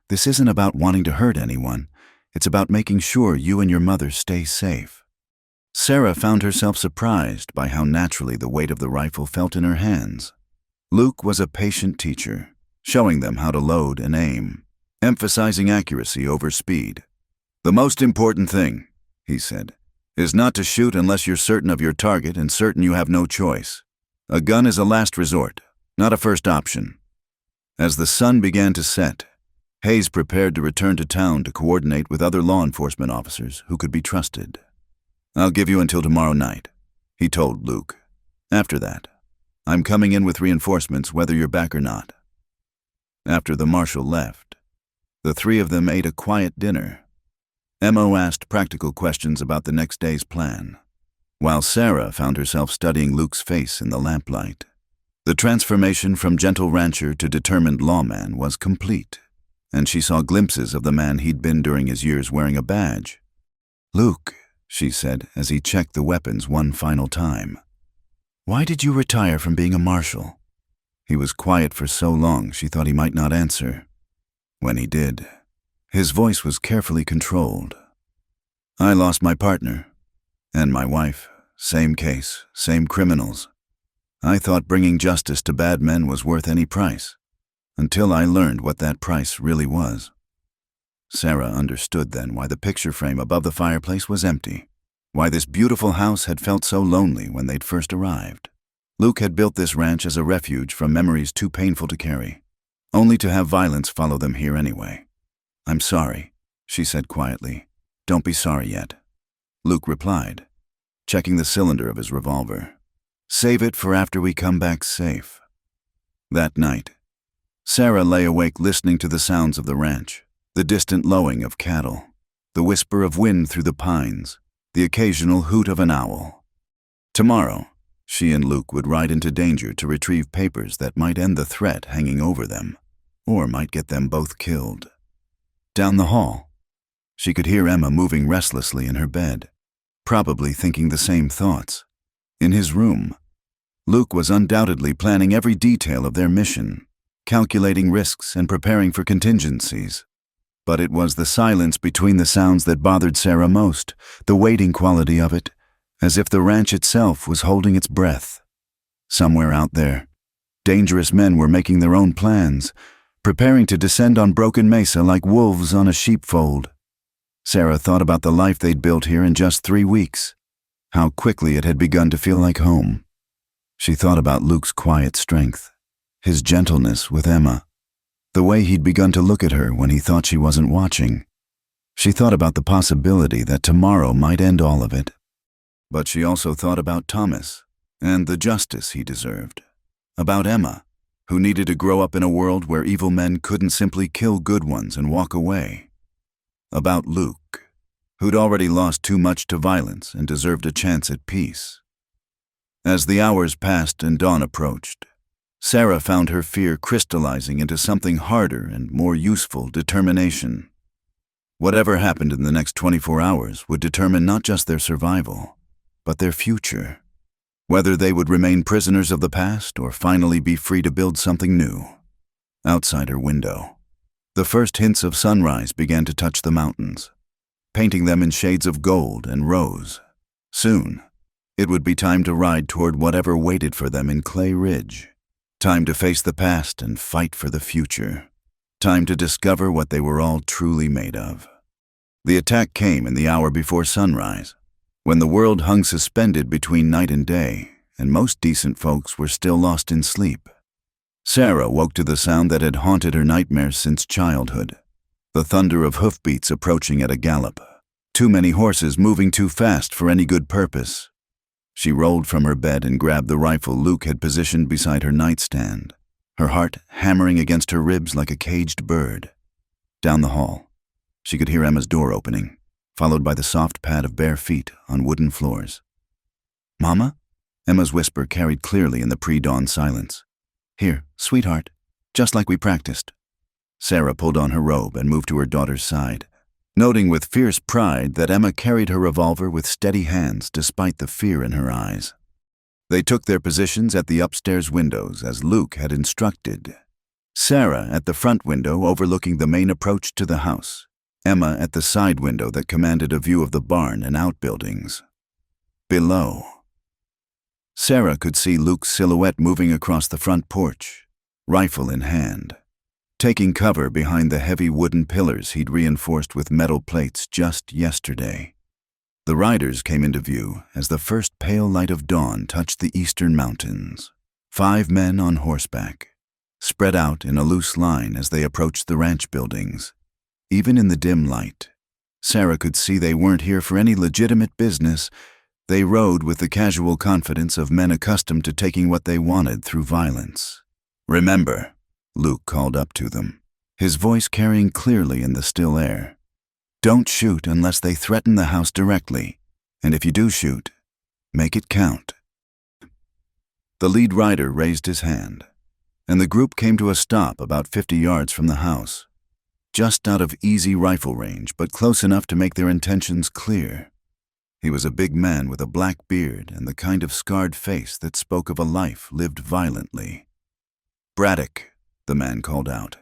This isn't about wanting to hurt anyone. It's about making sure you and your mother stay safe. Sarah found herself surprised by how naturally the weight of the rifle felt in her hands. Luke was a patient teacher, showing them how to load and aim, emphasizing accuracy over speed. The most important thing, he said, is not to shoot unless you're certain of your target and certain you have no choice. A gun is a last resort, not a first option. As the sun began to set, Hayes prepared to return to town to coordinate with other law enforcement officers who could be trusted. I'll give you until tomorrow night, he told Luke. After that, I'm coming in with reinforcements whether you're back or not. After the marshal left, the three of them ate a quiet dinner. Emma asked practical questions about the next day's plan, while Sarah found herself studying Luke's face in the lamplight. The transformation from gentle rancher to determined lawman was complete, and she saw glimpses of the man he'd been during his years wearing a badge. Luke, she said as he checked the weapons one final time, why did you retire from being a marshal? He was quiet for so long she thought he might not answer. When he did, his voice was carefully controlled. I lost my partner, and my wife, same case, same criminals. I thought bringing justice to bad men was worth any price, until I learned what that price really was. Sarah understood then why the picture frame above the fireplace was empty, why this beautiful house had felt so lonely when they'd first arrived. Luke had built this ranch as a refuge from memories too painful to carry, only to have violence follow them here anyway. I'm sorry, she said quietly. Don't be sorry yet, Luke replied, checking the cylinder of his revolver. Save it for after we come back safe. That night, Sarah lay awake listening to the sounds of the ranch, the distant lowing of cattle, the whisper of wind through the pines, the occasional hoot of an owl. Tomorrow, she and Luke would ride into danger to retrieve papers that might end the threat hanging over them, or might get them both killed. Down the hall, she could hear Emma moving restlessly in her bed, probably thinking the same thoughts. In his room, Luke was undoubtedly planning every detail of their mission, calculating risks and preparing for contingencies. But it was the silence between the sounds that bothered Sarah most, the waiting quality of it, as if the ranch itself was holding its breath. Somewhere out there, dangerous men were making their own plans, preparing to descend on Broken Mesa like wolves on a sheepfold. Sarah thought about the life they'd built here in just 3 weeks, how quickly it had begun to feel like home. She thought about Luke's quiet strength, his gentleness with Emma, the way he'd begun to look at her when he thought she wasn't watching. She thought about the possibility that tomorrow might end all of it. But she also thought about Thomas and the justice he deserved, about Emma, who needed to grow up in a world where evil men couldn't simply kill good ones and walk away, about Luke, who'd already lost too much to violence and deserved a chance at peace. As the hours passed and dawn approached, Sarah found her fear crystallizing into something harder and more useful: determination. Whatever happened in the next 24 hours would determine not just their survival, but their future. Whether they would remain prisoners of the past or finally be free to build something new. Outside her window, the first hints of sunrise began to touch the mountains, painting them in shades of gold and rose. Soon, It would be time to ride toward whatever waited for them in Clay Ridge. Time to face the past and fight for the future. Time to discover what they were all truly made of. The attack came in the hour before sunrise, when the world hung suspended between night and day, and most decent folks were still lost in sleep. Sarah woke to the sound that had haunted her nightmares since childhood. The thunder of hoofbeats approaching at a gallop. Too many horses moving too fast for any good purpose. She rolled from her bed and grabbed the rifle Luke had positioned beside her nightstand, her heart hammering against her ribs like a caged bird. Down the hall, she could hear Emma's door opening, followed by the soft pad of bare feet on wooden floors. "Mama?" Emma's whisper carried clearly in the pre-dawn silence. "Here, sweetheart, just like we practiced." Sarah pulled on her robe and moved to her daughter's side, noting with fierce pride that Emma carried her revolver with steady hands despite the fear in her eyes. They took their positions at the upstairs windows as Luke had instructed. Sarah at the front window overlooking the main approach to the house, Emma at the side window that commanded a view of the barn and outbuildings. Below, Sarah could see Luke's silhouette moving across the front porch, rifle in hand, taking cover behind the heavy wooden pillars he'd reinforced with metal plates just yesterday. The riders came into view as the first pale light of dawn touched the eastern mountains. 5 men on horseback, spread out in a loose line as they approached the ranch buildings. Even in the dim light, Sarah could see they weren't here for any legitimate business. They rode with the casual confidence of men accustomed to taking what they wanted through violence. "Remember," Luke called up to them, his voice carrying clearly in the still air. "Don't shoot unless they threaten the house directly, and if you do shoot, make it count." The lead rider raised his hand, and the group came to a stop about 50 yards from the house, just out of easy rifle range, but close enough to make their intentions clear. He was a big man with a black beard and the kind of scarred face that spoke of a life lived violently. "Braddock," the man called out.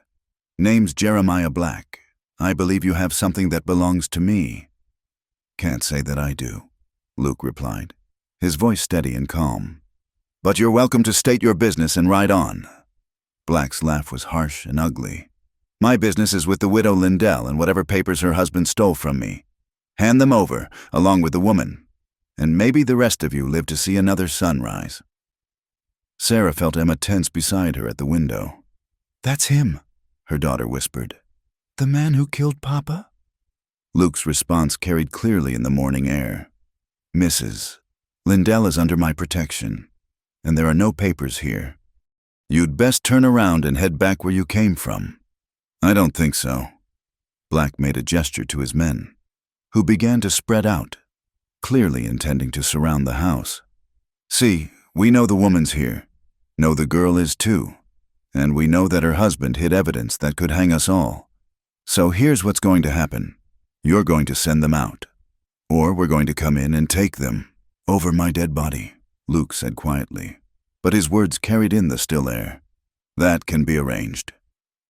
"Name's Jeremiah Black. I believe you have something that belongs to me." "Can't say that I do," Luke replied, his voice steady and calm. "But you're welcome to state your business and ride on." Black's laugh was harsh and ugly. "My business is with the widow Lindell and whatever papers her husband stole from me. Hand them over, along with the woman, and maybe the rest of you live to see another sunrise." Sarah felt Emma tense beside her at the window. "That's him," her daughter whispered. "The man who killed Papa?" Luke's response carried clearly in the morning air. "Mrs. Lindell is under my protection, and there are no papers here. You'd best turn around and head back where you came from." "I don't think so." Black made a gesture to his men, who began to spread out, clearly intending to surround the house. "See, we know the woman's here, know the girl is too, and we know that her husband hid evidence that could hang us all. So here's what's going to happen. You're going to send them out, or we're going to come in and take them." "Over my dead body," Luke said quietly, but his words carried in the still air. "That can be arranged,"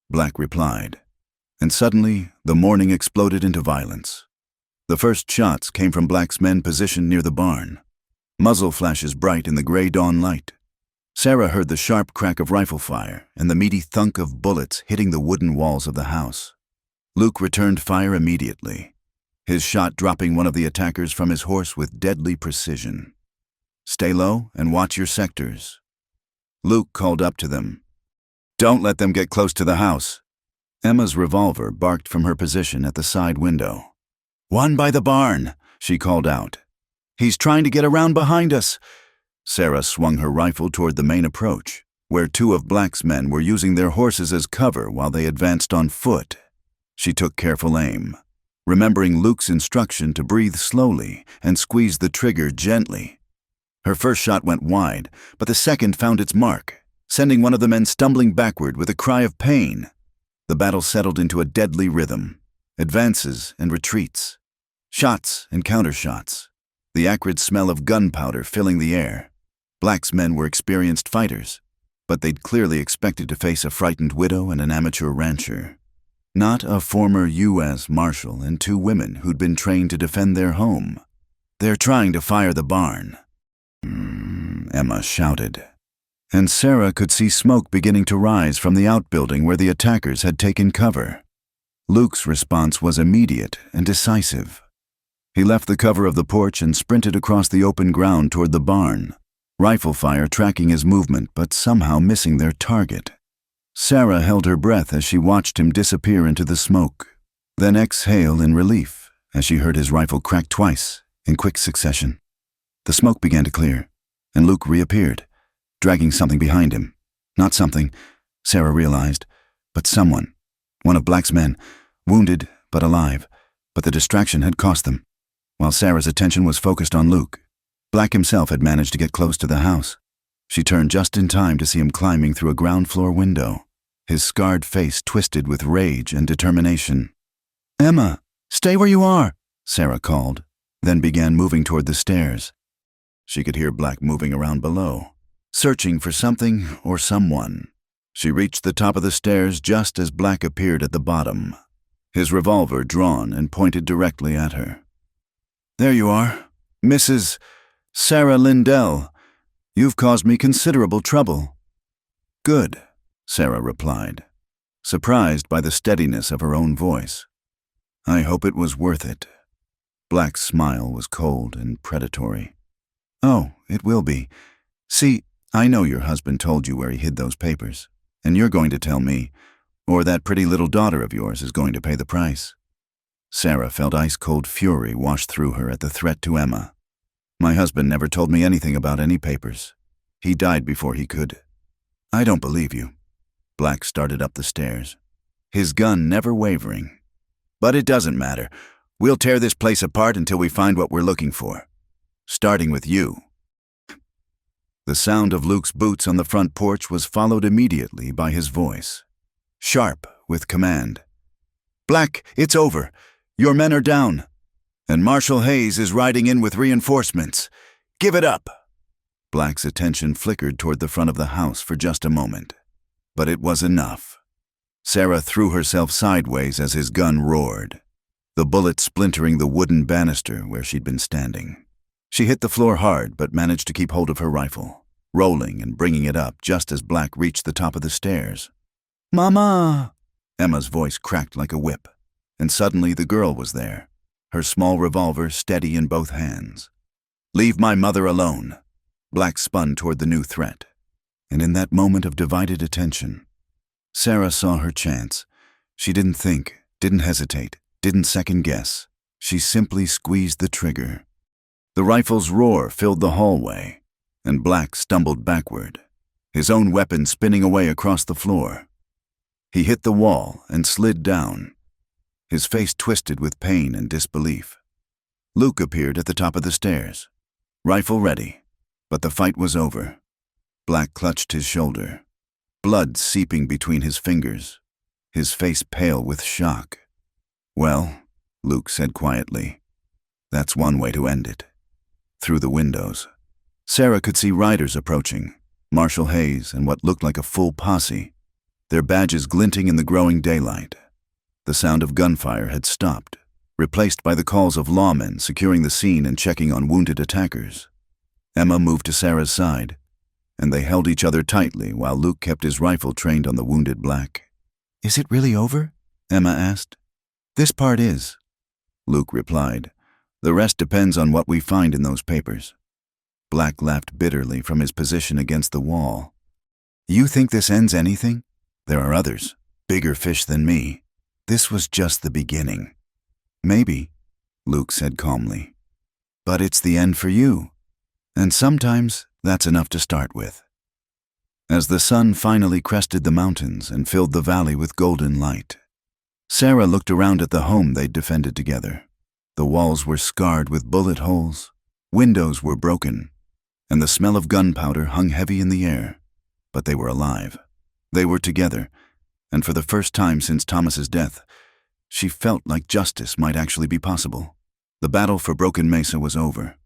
Black replied, and suddenly the morning exploded into violence. The first shots came from Black's men positioned near the barn, muzzle flashes bright in the gray dawn light. Sarah heard the sharp crack of rifle fire and the meaty thunk of bullets hitting the wooden walls of the house. Luke returned fire immediately, his shot dropping one of the attackers from his horse with deadly precision. "Stay low and watch your sectors." Luke called up to them. "Don't let them get close to the house." Emma's revolver barked from her position at the side window. "One by the barn," she called out. "He's trying to get around behind us." Sarah swung her rifle toward the main approach, where 2 of Black's men were using their horses as cover while they advanced on foot. She took careful aim, remembering Luke's instruction to breathe slowly and squeeze the trigger gently. Her first shot went wide, but the second found its mark, sending one of the men stumbling backward with a cry of pain. The battle settled into a deadly rhythm, advances and retreats, shots and countershots, the acrid smell of gunpowder filling the air. Black's men were experienced fighters, but they'd clearly expected to face a frightened widow and an amateur rancher, not a former U.S. Marshal and 2 women who'd been trained to defend their home. "They're trying to fire the barn," Emma shouted. And Sarah could see smoke beginning to rise from the outbuilding where the attackers had taken cover. Luke's response was immediate and decisive. He left the cover of the porch and sprinted across the open ground toward the barn, rifle fire tracking his movement but somehow missing their target. Sarah held her breath as she watched him disappear into the smoke, then exhale in relief as she heard his rifle crack twice in quick succession. The smoke began to clear, and Luke reappeared, dragging something behind him. Not something, Sarah realized, but someone. One of Black's men, wounded but alive, but the distraction had cost them. While Sarah's attention was focused on Luke, Black himself had managed to get close to the house. She turned just in time to see him climbing through a ground floor window, his scarred face twisted with rage and determination. "Emma, stay where you are," Sarah called, then began moving toward the stairs. She could hear Black moving around below, searching for something or someone. She reached the top of the stairs just as Black appeared at the bottom, his revolver drawn and pointed directly at her. "There you are, Mrs. Sarah Lindell. You've caused me considerable trouble." "Good," Sarah replied, surprised by the steadiness of her own voice. "I hope it was worth it." Black's smile was cold and predatory. "Oh, it will be. See, I know your husband told you where he hid those papers, and you're going to tell me, or that pretty little daughter of yours is going to pay the price." Sarah felt ice-cold fury wash through her at the threat to Emma. "My husband never told me anything about any papers. He died before he could." "I don't believe you." Black started up the stairs, his gun never wavering. "But it doesn't matter. We'll tear this place apart until we find what we're looking for. Starting with you." The sound of Luke's boots on the front porch was followed immediately by his voice, sharp with command. "Black, it's over. Your men are down. And Marshal Hayes is riding in with reinforcements. Give it up." Black's attention flickered toward the front of the house for just a moment, but it was enough. Sarah threw herself sideways as his gun roared, the bullet splintering the wooden banister where she'd been standing. She hit the floor hard but managed to keep hold of her rifle, rolling and bringing it up just as Black reached the top of the stairs. "Mama!" Emma's voice cracked like a whip, and suddenly the girl was there, her small revolver steady in both hands. "Leave my mother alone." Black spun toward the new threat, and in that moment of divided attention, Sarah saw her chance. She didn't think, didn't hesitate, didn't second-guess. She simply squeezed the trigger. The rifle's roar filled the hallway, and Black stumbled backward, his own weapon spinning away across the floor. He hit the wall and slid down, his face twisted with pain and disbelief. Luke appeared at the top of the stairs, rifle ready, but the fight was over. Black clutched his shoulder, blood seeping between his fingers, his face pale with shock. "Well," Luke said quietly, "that's one way to end it." Through the windows, Sarah could see riders approaching, Marshal Hayes and what looked like a full posse, their badges glinting in the growing daylight. The sound of gunfire had stopped, replaced by the calls of lawmen securing the scene and checking on wounded attackers. Emma moved to Sarah's side, and they held each other tightly while Luke kept his rifle trained on the wounded Black. "Is it really over?" Emma asked. "This part is," Luke replied. "The rest depends on what we find in those papers." Black laughed bitterly from his position against the wall. "You think this ends anything? There are others, bigger fish than me. This was just the beginning." "Maybe," Luke said calmly. "But it's the end for you. And sometimes that's enough to start with." As the sun finally crested the mountains and filled the valley with golden light, Sarah looked around at the home they'd defended together. The walls were scarred with bullet holes, windows were broken, and the smell of gunpowder hung heavy in the air. But they were alive. They were together, and for the first time since Thomas's death, she felt like justice might actually be possible. The battle for Broken Mesa was over.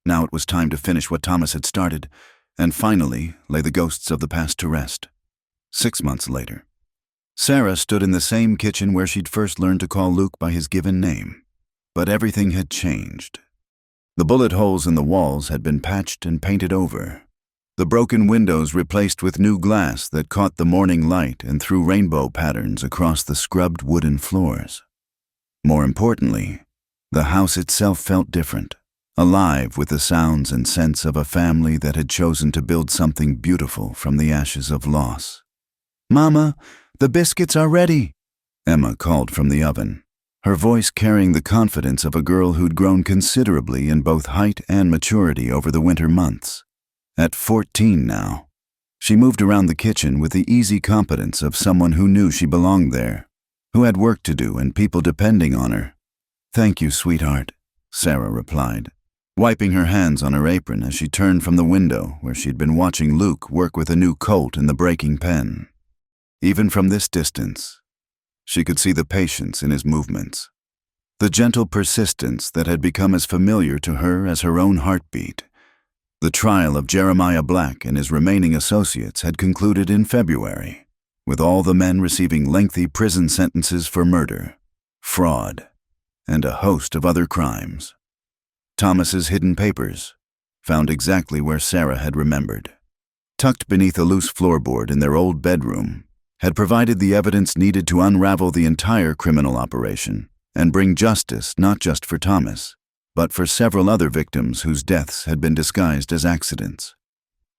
Now it was time to finish what Thomas had started, and finally lay the ghosts of the past to rest. 6 months later, Sarah stood in the same kitchen where she'd first learned to call Luke by his given name. But everything had changed. The bullet holes in the walls had been patched and painted over. The broken windows replaced with new glass that caught the morning light and threw rainbow patterns across the scrubbed wooden floors. More importantly, the house itself felt different, alive with the sounds and scents of a family that had chosen to build something beautiful from the ashes of loss. "Mama, the biscuits are ready," Emma called from the oven, her voice carrying the confidence of a girl who'd grown considerably in both height and maturity over the winter months. At 14 now, she moved around the kitchen with the easy competence of someone who knew she belonged there, who had work to do and people depending on her. "Thank you, sweetheart," Sarah replied, wiping her hands on her apron as she turned from the window where she'd been watching Luke work with a new Colt in the breaking pen. Even from this distance, she could see the patience in his movements, the gentle persistence that had become as familiar to her as her own heartbeat. The trial of Jeremiah Black and his remaining associates had concluded in February, with all the men receiving lengthy prison sentences for murder, fraud, and a host of other crimes. Thomas's hidden papers, found exactly where Sarah had remembered, tucked beneath a loose floorboard in their old bedroom, had provided the evidence needed to unravel the entire criminal operation and bring justice not just for Thomas, but for several other victims whose deaths had been disguised as accidents.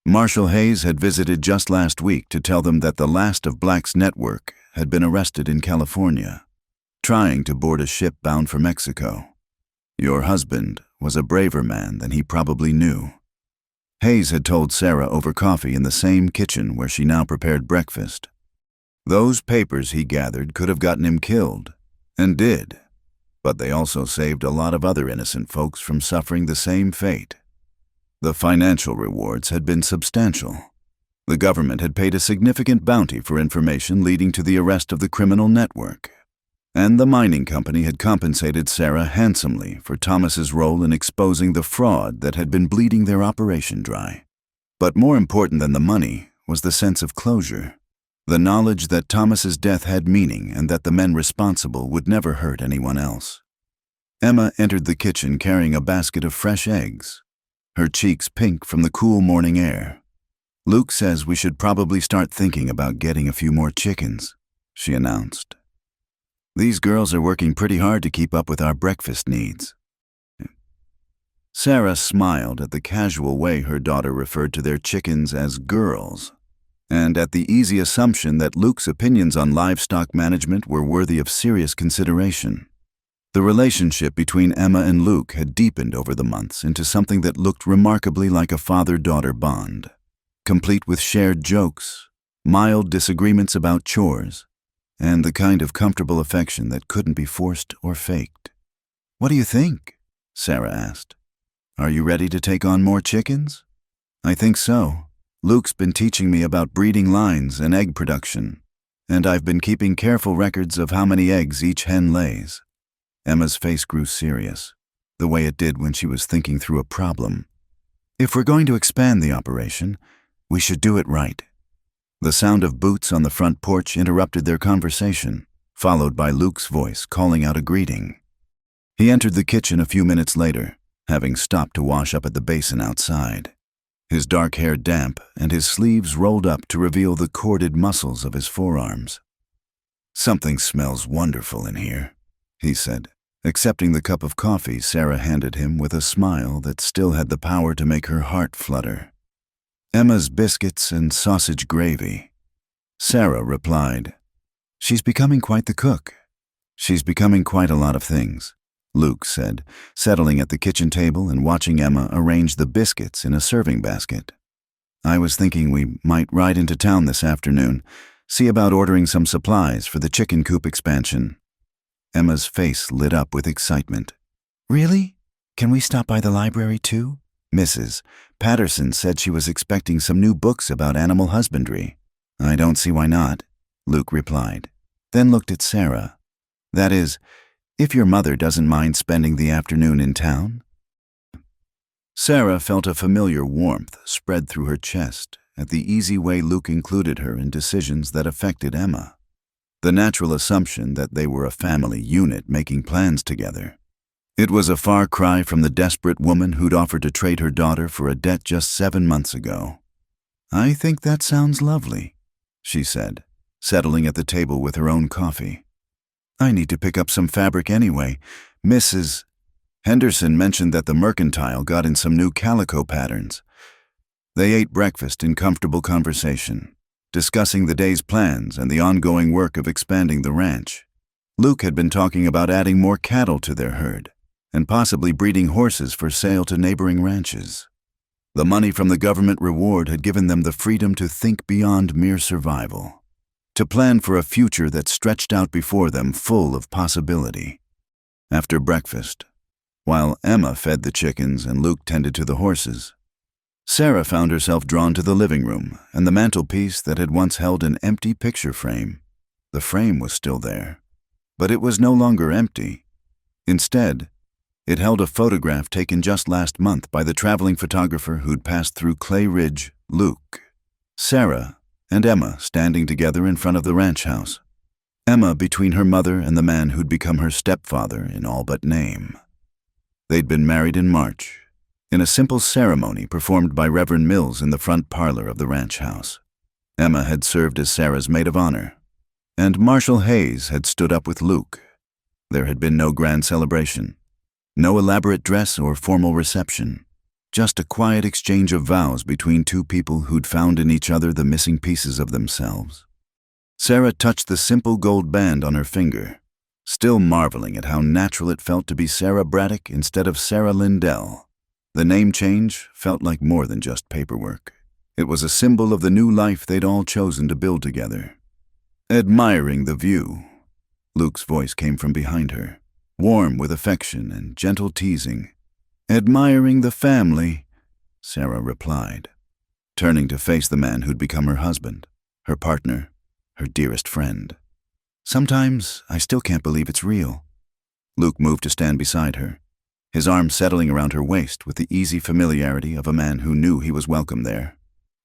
Marshal Hayes had visited just last week to tell them that the last of Black's network had been arrested in California, trying to board a ship bound for Mexico. Your husband was a braver man than he probably knew. Hayes had told Sarah over coffee in the same kitchen where she now prepared breakfast. Those papers he gathered could have gotten him killed, and did, but they also saved a lot of other innocent folks from suffering the same fate. The financial rewards had been substantial. The government had paid a significant bounty for information leading to the arrest of the criminal network, and the mining company had compensated Sarah handsomely for Thomas's role in exposing the fraud that had been bleeding their operation dry. But more important than the money was the sense of closure, the knowledge that Thomas's death had meaning and that the men responsible would never hurt anyone else. Emma entered the kitchen carrying a basket of fresh eggs, her cheeks pink from the cool morning air. "Luke says we should probably start thinking about getting a few more chickens," she announced. "These girls are working pretty hard to keep up with our breakfast needs." Sarah smiled at the casual way her daughter referred to their chickens as girls, and at the easy assumption that Luke's opinions on livestock management were worthy of serious consideration. The relationship between Emma and Luke had deepened over the months into something that looked remarkably like a father-daughter bond, complete with shared jokes, mild disagreements about chores, and the kind of comfortable affection that couldn't be forced or faked. "What do you think?" Sarah asked. "Are you ready to take on more chickens?" "I think so. Luke's been teaching me about breeding lines and egg production, and I've been keeping careful records of how many eggs each hen lays." Emma's face grew serious, the way it did when she was thinking through a problem. "If we're going to expand the operation, we should do it right." The sound of boots on the front porch interrupted their conversation, followed by Luke's voice calling out a greeting. He entered the kitchen a few minutes later, having stopped to wash up at the basin outside, his dark hair damp and his sleeves rolled up to reveal the corded muscles of his forearms. "Something smells wonderful in here," he said, accepting the cup of coffee Sarah handed him with a smile that still had the power to make her heart flutter. "Emma's biscuits and sausage gravy." Sarah replied, "She's becoming quite the cook." "She's becoming quite a lot of things," Luke said, settling at the kitchen table and watching Emma arrange the biscuits in a serving basket. "I was thinking we might ride into town this afternoon, see about ordering some supplies for the chicken coop expansion." Emma's face lit up with excitement. "Really? Can we stop by the library too?" Mrs. Patterson said she was expecting some new books about animal husbandry. "I don't see why not," Luke replied, then looked at Sarah. "That is, if your mother doesn't mind spending the afternoon in town." Sarah felt a familiar warmth spread through her chest at the easy way Luke included her in decisions that affected Emma. The natural assumption that they were a family unit making plans together. It was a far cry from the desperate woman who'd offered to trade her daughter for a debt just 7 months ago. "I think that sounds lovely," she said, settling at the table with her own coffee. "I need to pick up some fabric anyway. Mrs. Henderson mentioned that the mercantile got in some new calico patterns." They ate breakfast in comfortable conversation, discussing the day's plans and the ongoing work of expanding the ranch. Luke had been talking about adding more cattle to their herd and possibly breeding horses for sale to neighboring ranches. The money from the government reward had given them the freedom to think beyond mere survival, to plan for a future that stretched out before them full of possibility. After breakfast, while Emma fed the chickens and Luke tended to the horses, Sarah found herself drawn to the living room and the mantelpiece that had once held an empty picture frame. The frame was still there, but it was no longer empty. Instead, it held a photograph taken just last month by the traveling photographer who'd passed through Clay Ridge, Luke. Sarah and Emma standing together in front of the ranch house. Emma between her mother and the man who'd become her stepfather in all but name. They'd been married in March, in a simple ceremony performed by Reverend Mills in the front parlor of the ranch house. Emma had served as Sarah's maid of honor, and Marshall Hayes had stood up with Luke. There had been no grand celebration, no elaborate dress or formal reception, just a quiet exchange of vows between two people who'd found in each other the missing pieces of themselves. Sarah touched the simple gold band on her finger, still marveling at how natural it felt to be Sarah Braddock instead of Sarah Lindell. The name change felt like more than just paperwork. It was a symbol of the new life they'd all chosen to build together. "Admiring the view," Luke's voice came from behind her, warm with affection and gentle teasing. "Admiring the family," Sarah replied, turning to face the man who'd become her husband, her partner, her dearest friend. "Sometimes I still can't believe it's real." Luke moved to stand beside her, his arm settling around her waist with the easy familiarity of a man who knew he was welcome there.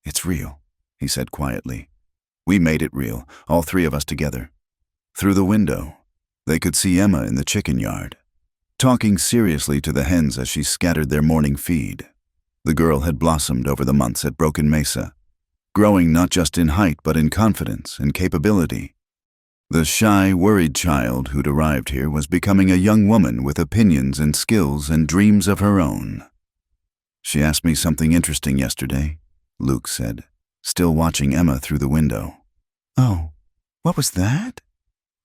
"It's real," he said quietly. "We made it real, all three of us together." Through the window, they could see Emma in the chicken yard, talking seriously to the hens as she scattered their morning feed. The girl had blossomed over the months at Broken Mesa, growing not just in height but in confidence and capability. The shy, worried child who'd arrived here was becoming a young woman with opinions and skills and dreams of her own. "She asked me something interesting yesterday," Luke said, still watching Emma through the window. "Oh, what was that?"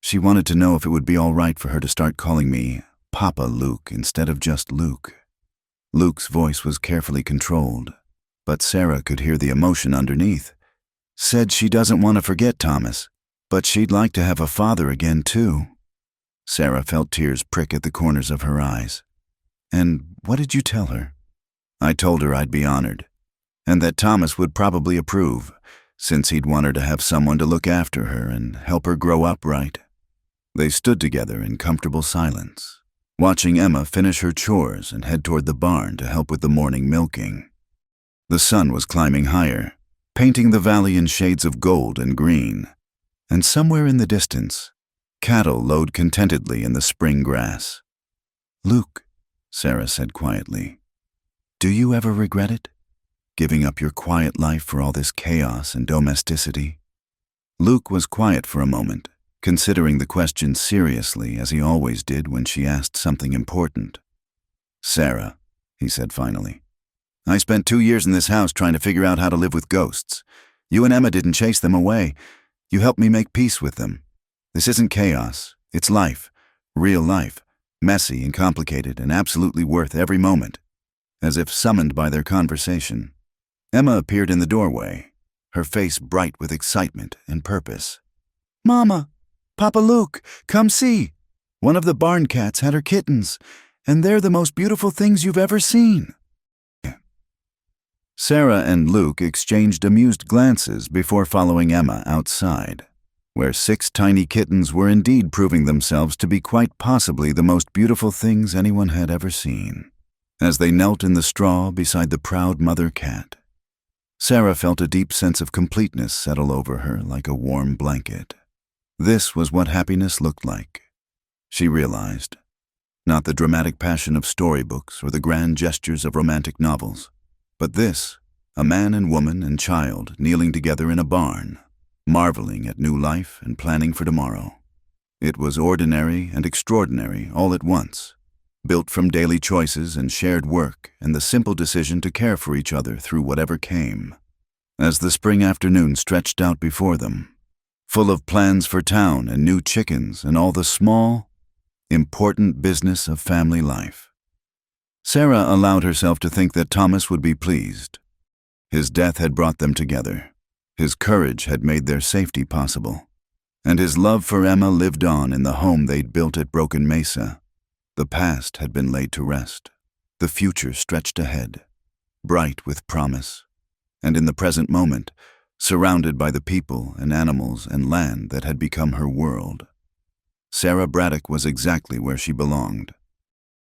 "She wanted to know if it would be all right for her to start calling me Papa Luke instead of just Luke." Luke's voice was carefully controlled, but Sarah could hear the emotion underneath. "Said she doesn't want to forget Thomas, but she'd like to have a father again, too." Sarah felt tears prick at the corners of her eyes. "And what did you tell her?" "I told her I'd be honored, and that Thomas would probably approve, since he'd want her to have someone to look after her and help her grow up right." They stood together in comfortable silence, watching Emma finish her chores and head toward the barn to help with the morning milking. The sun was climbing higher, painting the valley in shades of gold and green, and somewhere in the distance, cattle lowed contentedly in the spring grass. "Luke," Sarah said quietly, "do you ever regret it? Giving up your quiet life for all this chaos and domesticity?" Luke was quiet for a moment, considering the question seriously as he always did when she asked something important. "Sarah," he said finally, "I spent 2 years in this house trying to figure out how to live with ghosts. You and Emma didn't chase them away. You helped me make peace with them. This isn't chaos. It's life. Real life. Messy and complicated and absolutely worth every moment." As if summoned by their conversation, Emma appeared in the doorway, her face bright with excitement and purpose. "Mama! Papa Luke, come see! One of the barn cats had her kittens, and they're the most beautiful things you've ever seen." Sarah and Luke exchanged amused glances before following Emma outside, where 6 tiny kittens were indeed proving themselves to be quite possibly the most beautiful things anyone had ever seen. As they knelt in the straw beside the proud mother cat, Sarah felt a deep sense of completeness settle over her like a warm blanket. This was what happiness looked like, she realized. Not the dramatic passion of storybooks or the grand gestures of romantic novels, but this, a man and woman and child kneeling together in a barn, marveling at new life and planning for tomorrow. It was ordinary and extraordinary all at once, built from daily choices and shared work and the simple decision to care for each other through whatever came. As the spring afternoon stretched out before them, full of plans for town and new chickens and all the small, important business of family life, Sarah allowed herself to think that Thomas would be pleased. His death had brought them together. His courage had made their safety possible. And his love for Emma lived on in the home they'd built at Broken Mesa. The past had been laid to rest. The future stretched ahead, bright with promise. And in the present moment, surrounded by the people and animals and land that had become her world, Sarah Braddock was exactly where she belonged.